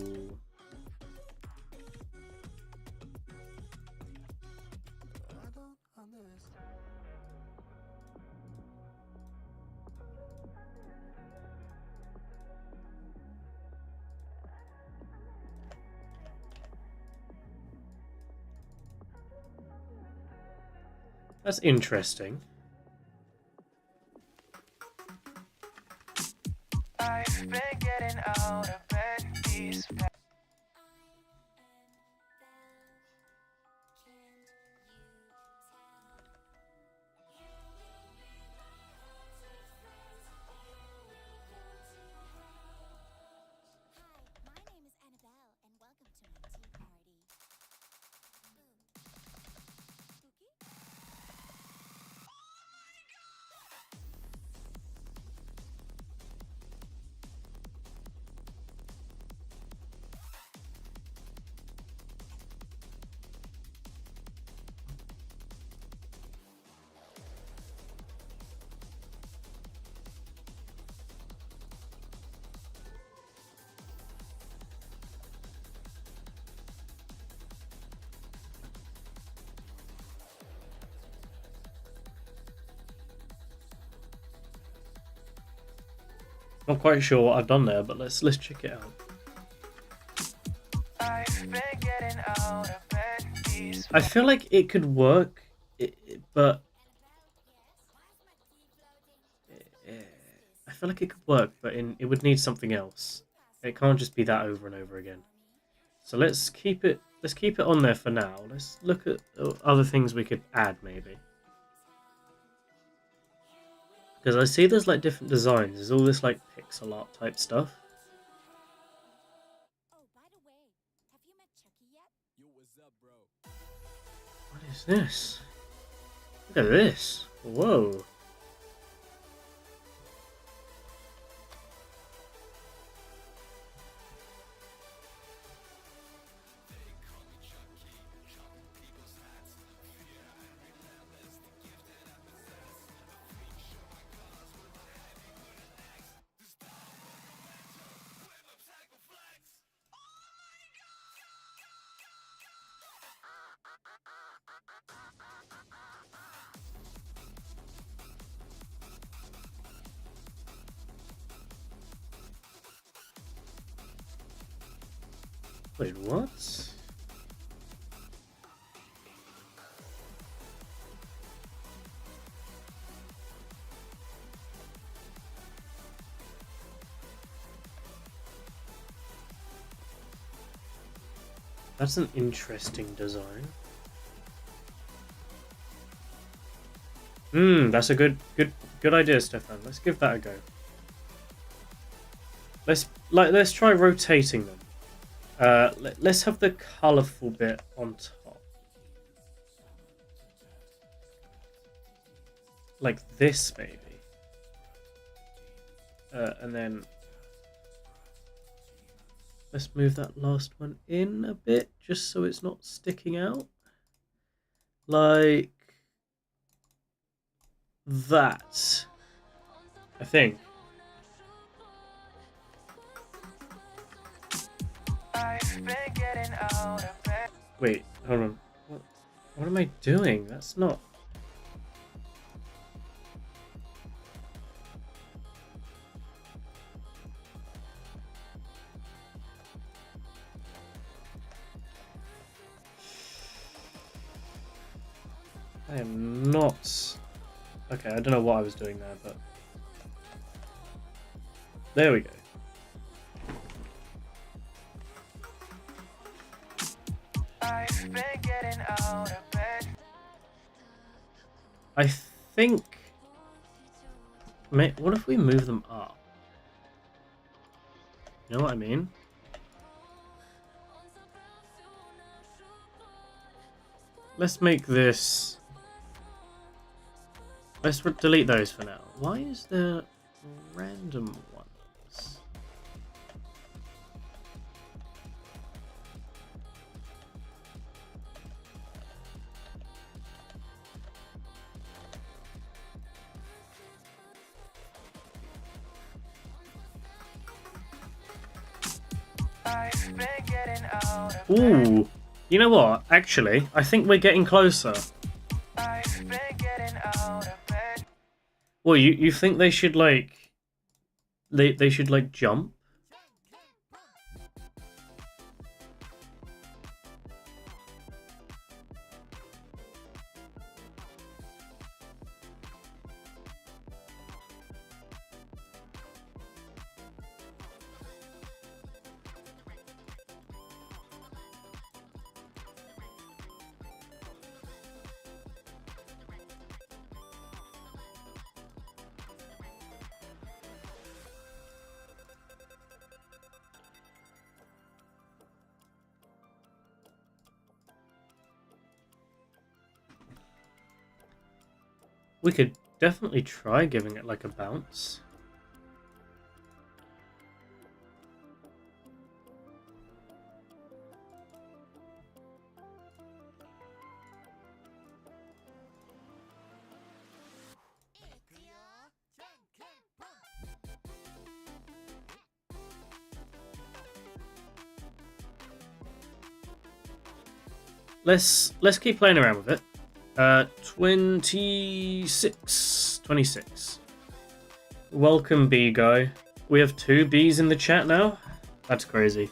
That's interesting. I've been getting out of bed these Not quite sure what I've done there, but let's check it out. I've been getting out of bed these I feel like it could work, but I feel like it could work, but it would need something else. It can't just be that over and over again. So let's keep it on there for now. Let's look at other things we could add maybe. Because I see there's like different designs. There's all this like pixel art type stuff. What is this? Look at this. Whoa. Wait, what? That's an interesting design. That's a good idea, Stefan. Let's give that a go. Let's try rotating them. Let's have the colourful bit on top. Like this, maybe. And then... Let's move that last one in a bit, just so it's not sticking out. Like... that. I think. I've been getting out of bed. Wait, hold on. What am I doing? That's not... I am not... Okay, I don't know what I was doing there, but... There we go. I've been getting out of bed. I think... What if we move them up? You know what I mean? Let's make this... Let's delete those for now. Why is there random ones? Ooh. You know what? Actually, I think we're getting closer. Well, you think they should like they should like jump? We could definitely try giving it like a bounce. Let's keep playing around with it. 26. Welcome, B guy. We have 2 Bs in the chat now? That's crazy.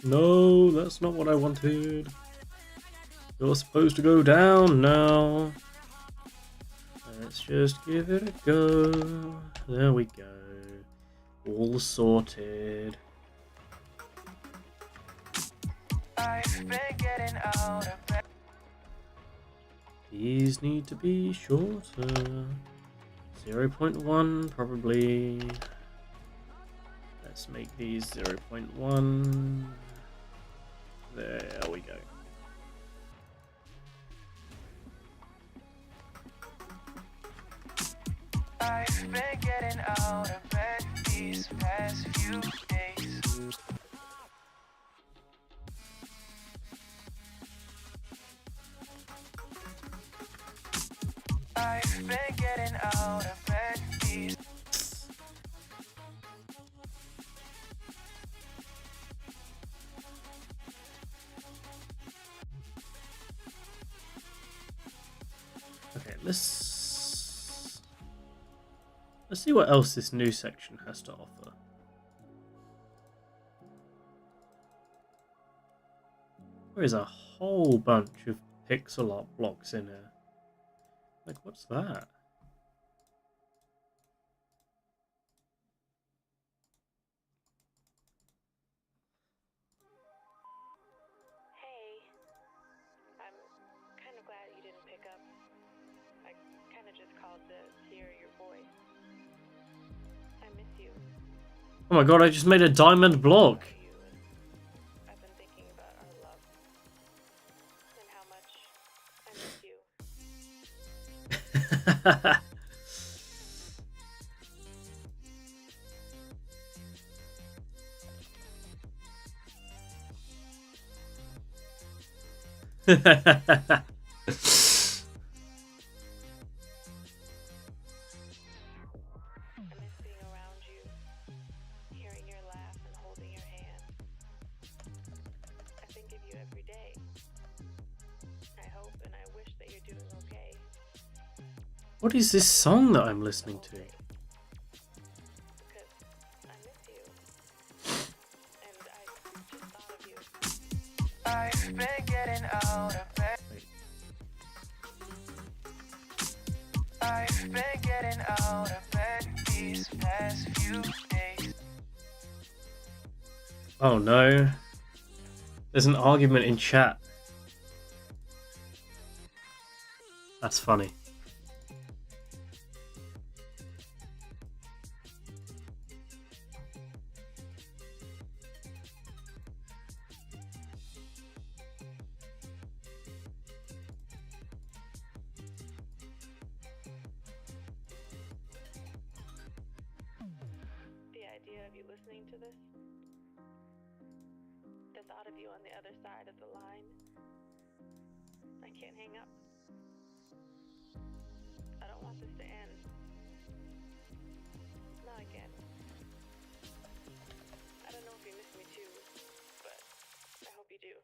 No, that's not what I wanted. You're supposed to go down now. Let's just give it a go. There we go. All sorted. These need to be shorter. 0.1 probably. Let's make these 0.1. There we go. I've been getting out of bed these past few days. I've been getting out of bed these. Okay, let's see what else this new section has to offer. There is a whole bunch of pixel art blocks in here. Like, what's that? Hey, I'm kind of glad you didn't pick up. I kind of just called to hear your voice. I miss you. Oh my god, I just made a diamond block. I've been thinking about our love and how much I miss you. I miss being around you, hearing your laugh and holding your hand. I think of you every day. I hope and I wish that you're doing okay. What is this song that I'm listening to? Because I miss you. And I just thought of you. I've been getting out of bed. I've been getting out of bed these past few days. Oh no. There's an argument in chat. That's funny. The idea of you listening to this, the thought of you on the other side of the line, I can't hang up. I don't want this to end. Not again. I don't know if you miss me too, but I hope you do.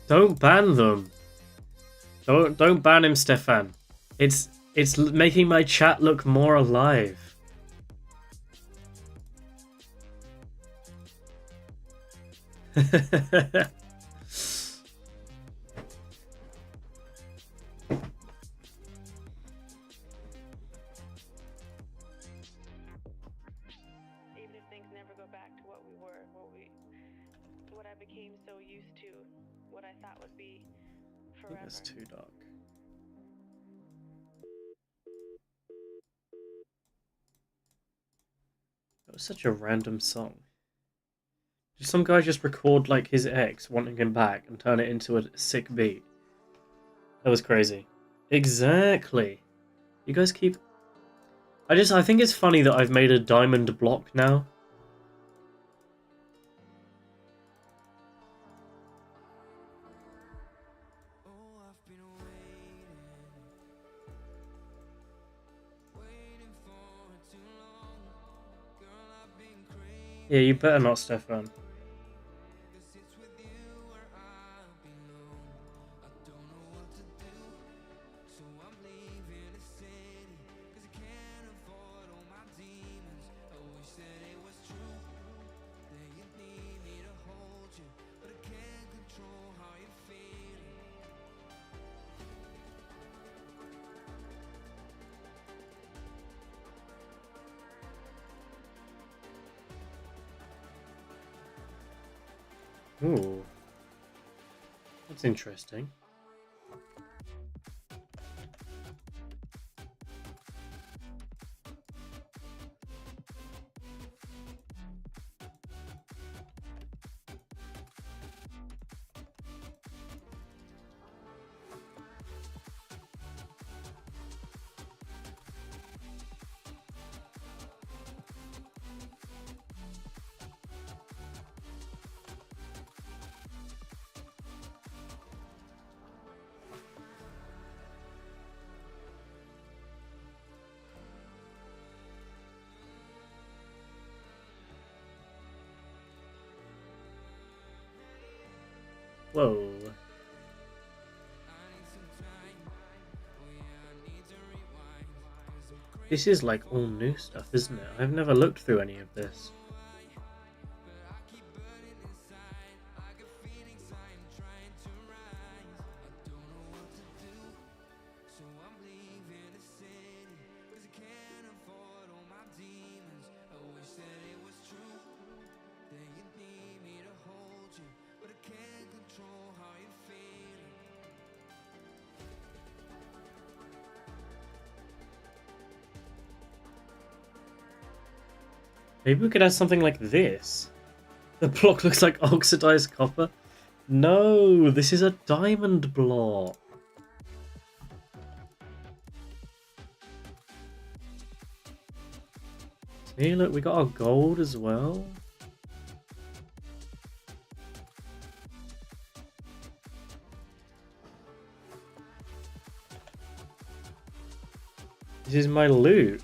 Don't ban them. Don't ban him, Stefan. It's making my chat look more alive. Even if things never go back to what we were, what I became so used to, what I thought would be I think forever. that's too dark. That was such a random song. Did some guy just record like his ex wanting him back and turn it into a sick beat? That was crazy. Exactly. You guys keep... I think it's funny that I've made a diamond block now. Oh, I've been waiting for too long. Girl, I've been craving. Yeah, you better not, Stefan. Cause it's with you where I belong. I don't know what to do, so I'm leaving the city. Cause I can't avoid all my demons. I wish that it was true, that you need me to hold you, but I can't control how you're feeling. Ooh. That's interesting. Whoa. This is like all new stuff, isn't it? I've never looked through any of this. Maybe we could have something like this. The block looks like oxidized copper. No, this is a diamond block. See, look, we got our gold as well. This is my loot.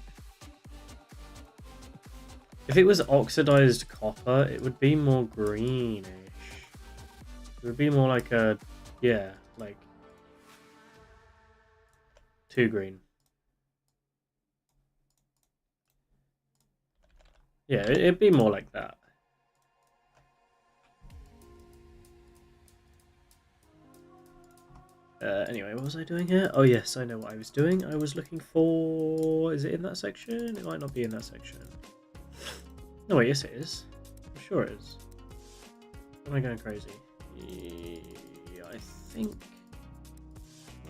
If it was oxidized copper, it would be more greenish. It would be more like a, yeah, like too green. Yeah, it'd be more like that. Anyway, what was I doing here? Oh yes, I know what I was doing. I was looking for... Is it in that section? It might not be in that section. No, wait, yes it is. I'm sure it is. Am I going crazy? Yeah, I think...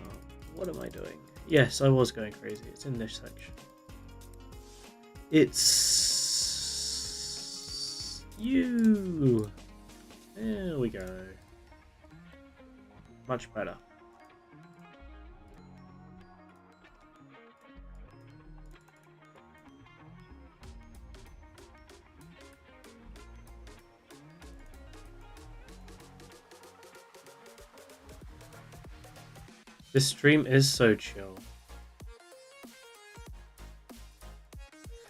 Oh, what am I doing? Yes, I was going crazy. It's in this section. It's... you! There we go. Much better. This stream is so chill.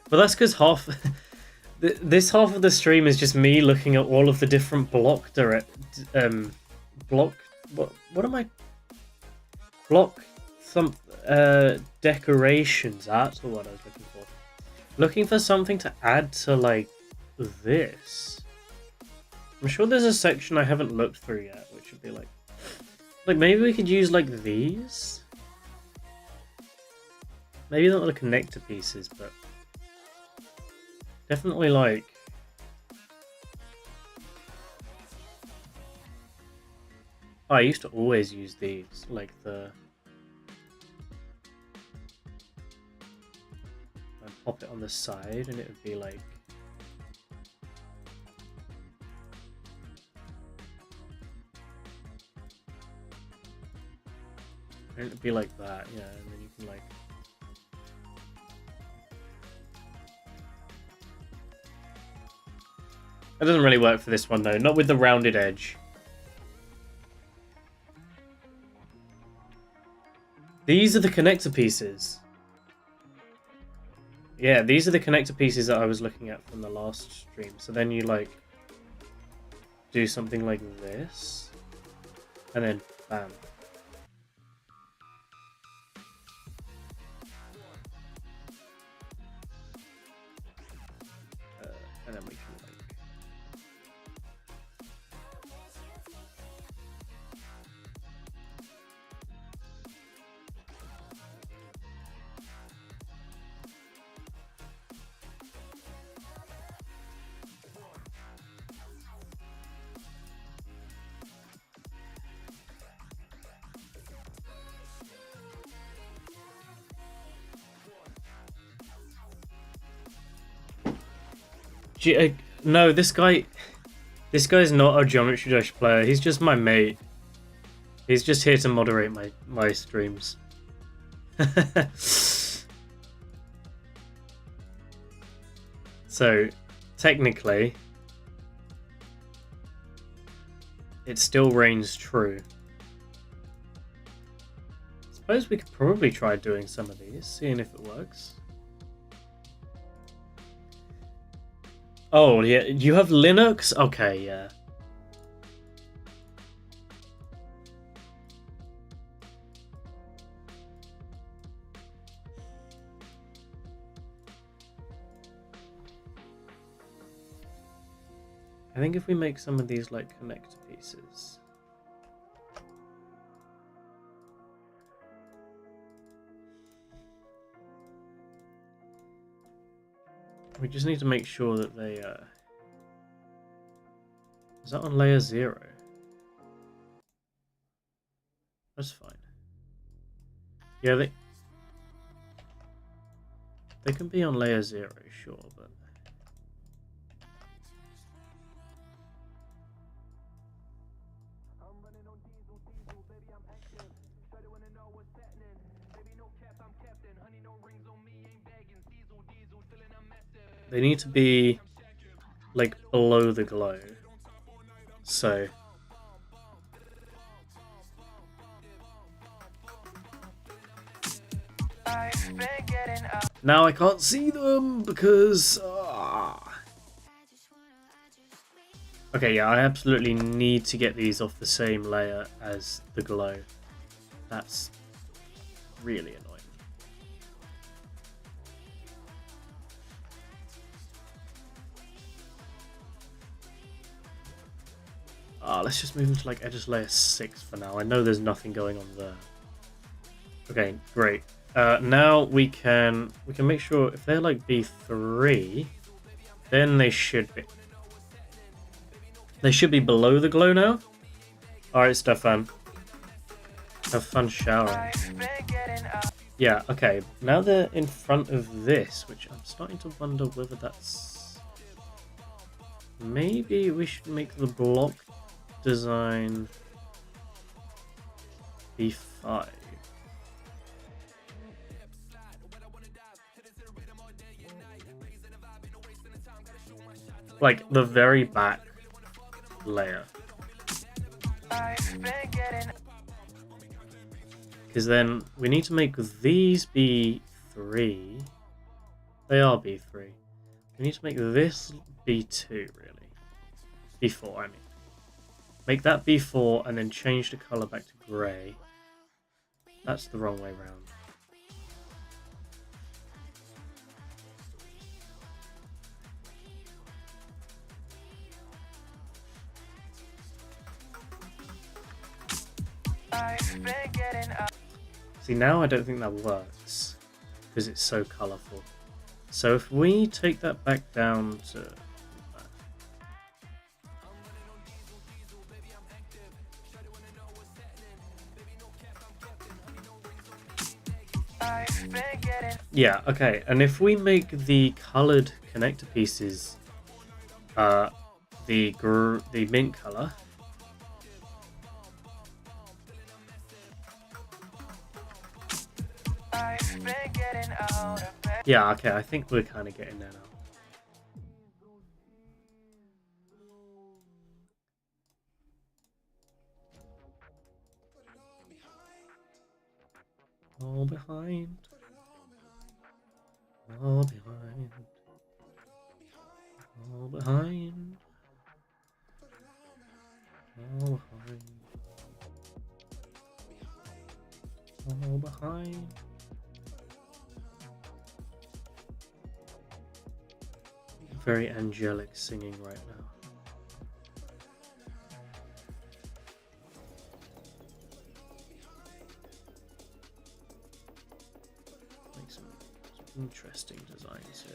But that's because half... this half of the stream is just me looking at all of the different block what am I... Block... some... decorations. That's the word I was looking for. Looking for something to add to, like, this. I'm sure there's a section I haven't looked through yet, which would be like... Like, maybe we could use, like, these? Maybe not the connector pieces, but... Definitely, like... Oh, I used to always use these, like the... I'd pop it on the side and it would be like... And it'd be like that, yeah, and then you can like... That doesn't really work for this one though, not with the rounded edge. These are the connector pieces. Yeah, these are the connector pieces that I was looking at from the last stream. So then you like do something like this, and then bam. And then we can like... No, this guy's not a Geometry Dash player. He's just my mate. He's just here to moderate my streams. So, technically, it still reigns true. Suppose we could probably try doing some of these, seeing if it works. Oh, yeah, you have Linux? Okay, yeah. I think if we make some of these, like, connector pieces... We just need to make sure that they, Is that on layer 0? That's fine. Yeah, they can be on layer 0, sure, but... They need to be, like, below the glow. So... Life Now I can't see them because... Okay, yeah, I absolutely need to get these off the same layer as the glow. That's really annoying. Let's just move into like edges layer 6 for now. I know there's nothing going on there. Okay, great. Now we can make sure if they're like B3, then they should be. They should be below the glow now. Alright, Stefan. Have fun showering. Yeah, okay. Now they're in front of this, which I'm starting to wonder whether that's... Maybe we should make the block design B5. Like the very back layer. Because then we need to make these B3. They are B3. We need to make this B2, really. B4, I mean. Make that B4 and then change the color back to grey. That's the wrong way round. See, now I don't think that works because it's so colourful. So if we take that back down to... Yeah, okay, and if we make the coloured connector pieces the mint colour, yeah, okay, I think we're kind of getting there now. All behind. All behind. All behind. All behind. All behind. Very angelic singing right now. Make some interesting designs here.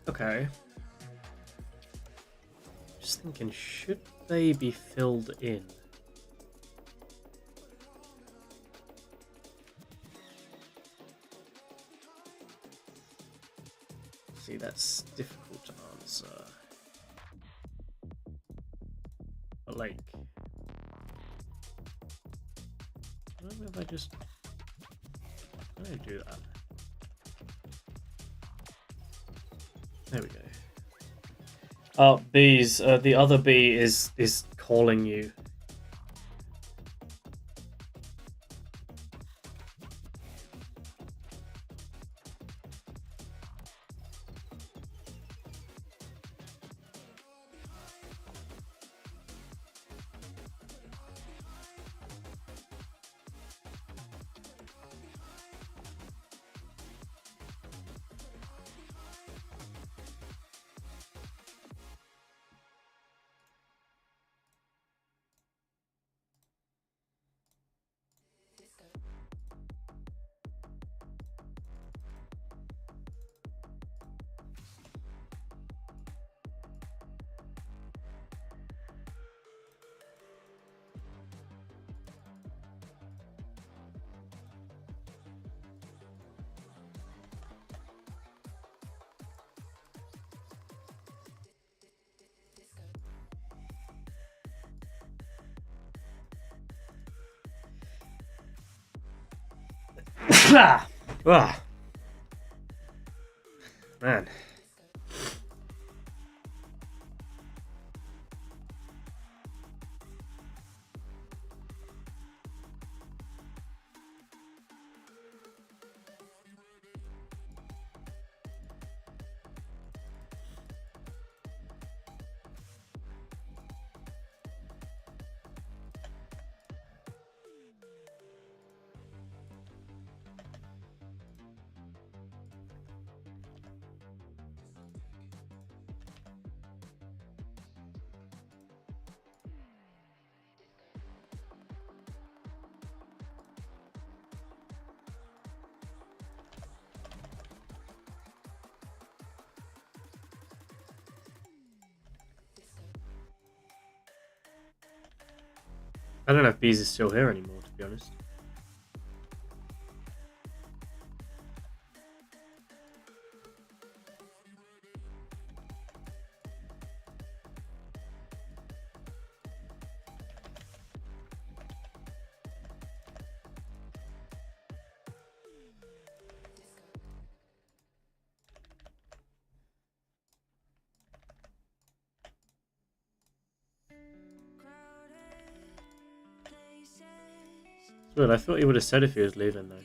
Okay. Just thinking, should they be filled in? See, that's difficult to answer. But like, I don't know if I just... How do I do that? There we go. Oh, bees. The other bee is calling you. Ah, man. I don't know if Bees is still here anymore, to be honest. It's weird, I thought he would have said if he was leaving, though.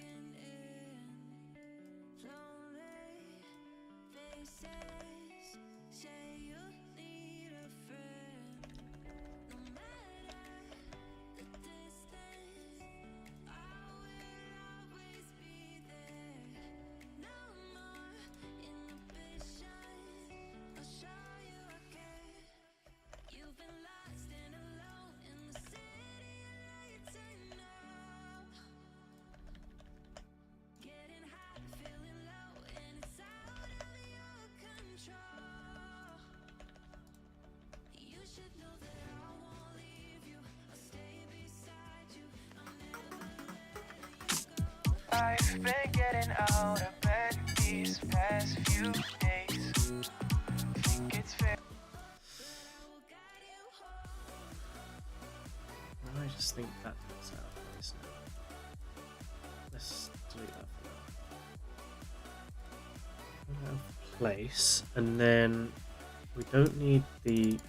I've been getting out of bed these past few days. Think it's fair. I just think that looks out of place now. Let's delete that for now. Out of place, and then we don't need the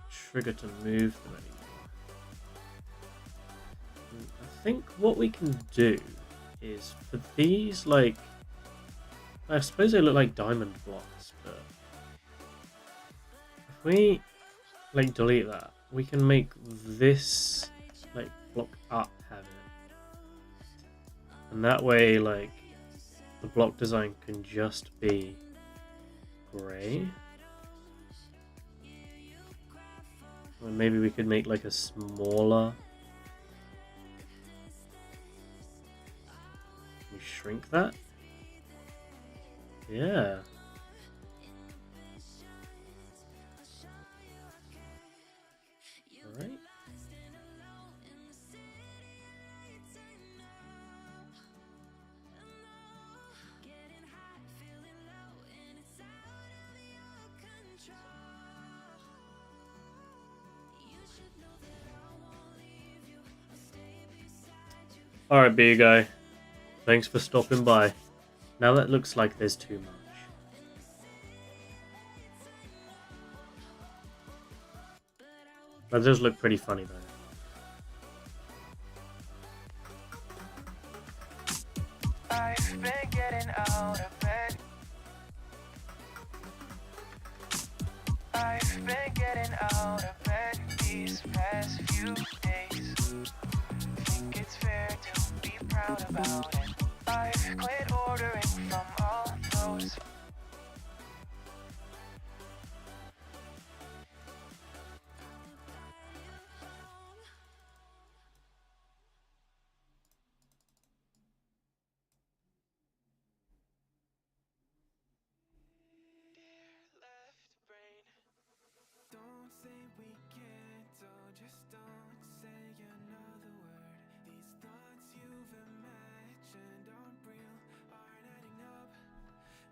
trigger to move them anymore. I think what we can do is for these, like, I suppose they look like diamond blocks, but if we like delete that, we can make this like block up have it, and that way like the block design can just be grey. Or maybe we could make like a smaller. We shrink that. Yeah. Alright. Alright, B guy. Thanks for stopping by. Now that looks like there's too much. That does look pretty funny though. I've been getting out of bed. I've been getting out of bed these past few days. Think it's fair to be proud about it. I've quit ordering from all those. Don't say we can't, oh, just don't say another word. These thoughts you've imagined aren't real, aren't adding up.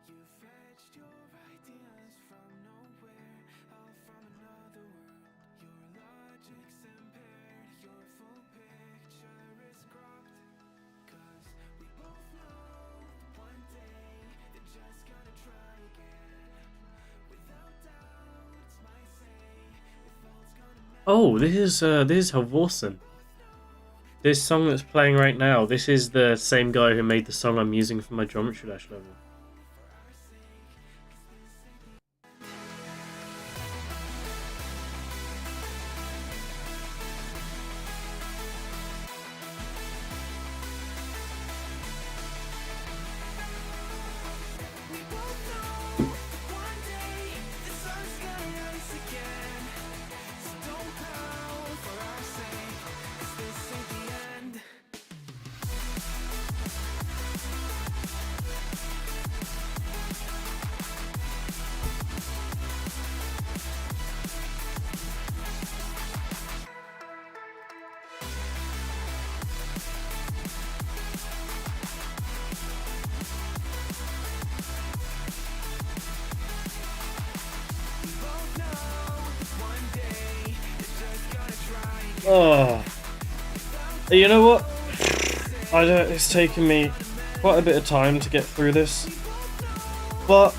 You fetched your ideas from nowhere, all from another world. Your logic's impaired, your full picture is cropped. 'Cause Oh, this is Havorsen. This song that's playing right now, this is the same guy who made the song I'm using for my Geometry Dash level. We both know one day the sun's gonna rise again. So don't pout for our sake, 'cause this ain't the end. We both know one day it's just gonna try. Oh, you know what? I don't. It's taken me quite a bit of time to get through this, but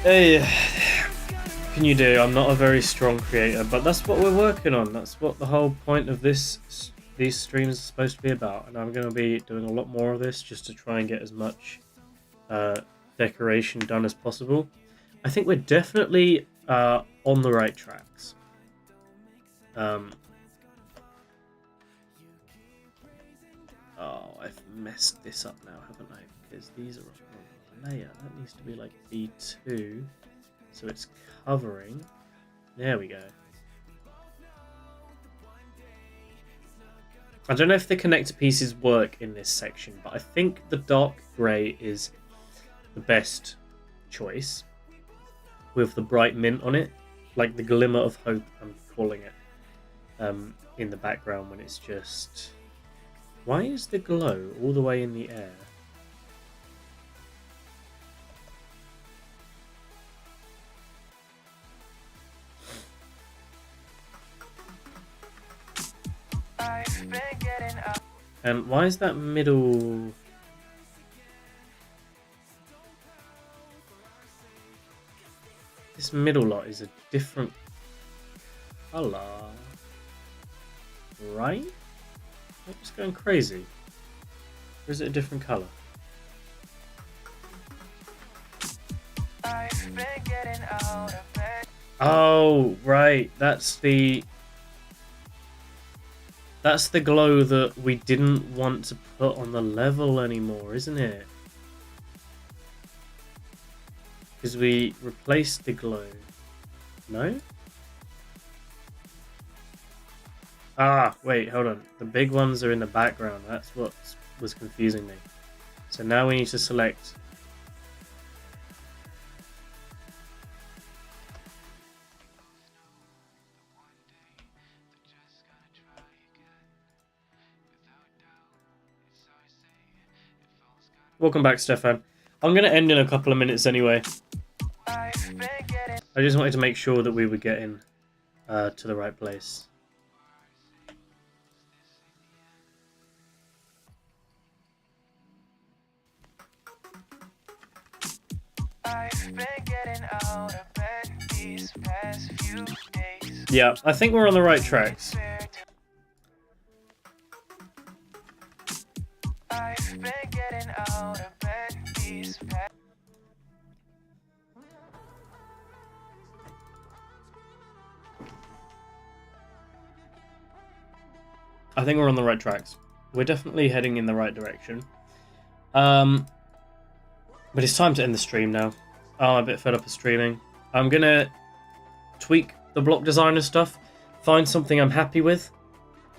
hey, what can you do? I'm not a very strong creator, but that's what we're working on. That's what the whole point of these streams is supposed to be about, and I'm going to be doing a lot more of this just to try and get as much decoration done as possible. I think we're definitely on the right tracks. Oh, I've messed this up now, haven't I? Because these are on the layer. That needs to be like B2. So it's covering. There we go. I don't know if the connector pieces work in this section, but I think the dark grey is the best choice. With the bright mint on it. Like the glimmer of hope, I'm calling it. In the background when it's just... Why is the glow all the way in the air? I've been getting up. And why is that middle... This middle lot is a different colour. Right? I'm just going crazy. Or is it a different colour? I've been getting out of bed. Oh, right. That's the glow that we didn't want to put on the level anymore, isn't it? Because we replaced the glow. No? Ah, wait, hold on. The big ones are in the background. That's what was confusing me. So now we need to select... Welcome back, Stefan. I'm going to end in a couple of minutes anyway. I just wanted to make sure that we were getting to the right place. I've been getting out of bed these past few days. Yeah, I think we're on the right tracks. I've been getting out of bed these past. I think we're on the right tracks. We're definitely heading in the right direction. But it's time to end the stream now. I'm a bit fed up of streaming. I'm gonna tweak the block designer stuff, find something I'm happy with,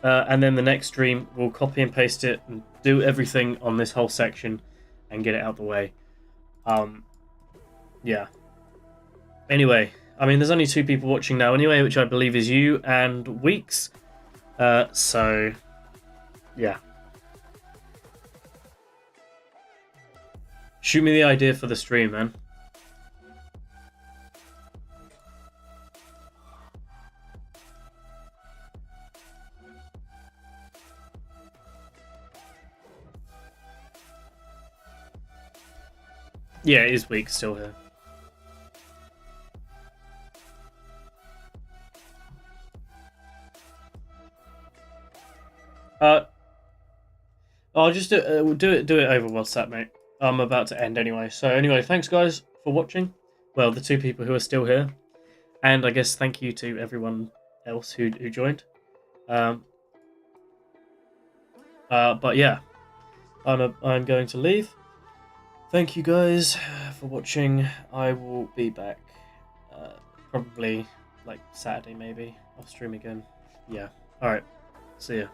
and then the next stream we'll copy and paste it and do everything on this whole section and get it out the way. Yeah. Anyway, I mean, there's only 2 people watching now anyway, which I believe is you and Weeks. So, yeah. Shoot me the idea for the stream, man. Yeah, it is Weeks still here. I'll just we'll do it over WhatsApp, mate. I'm about to end anyway. So anyway, thanks guys for watching. Well, the 2 people who are still here, and I guess thank you to everyone else who joined. But yeah, I'm going to leave. Thank you guys for watching. I will be back probably like Saturday maybe. I'll stream again. Yeah. All right. See ya.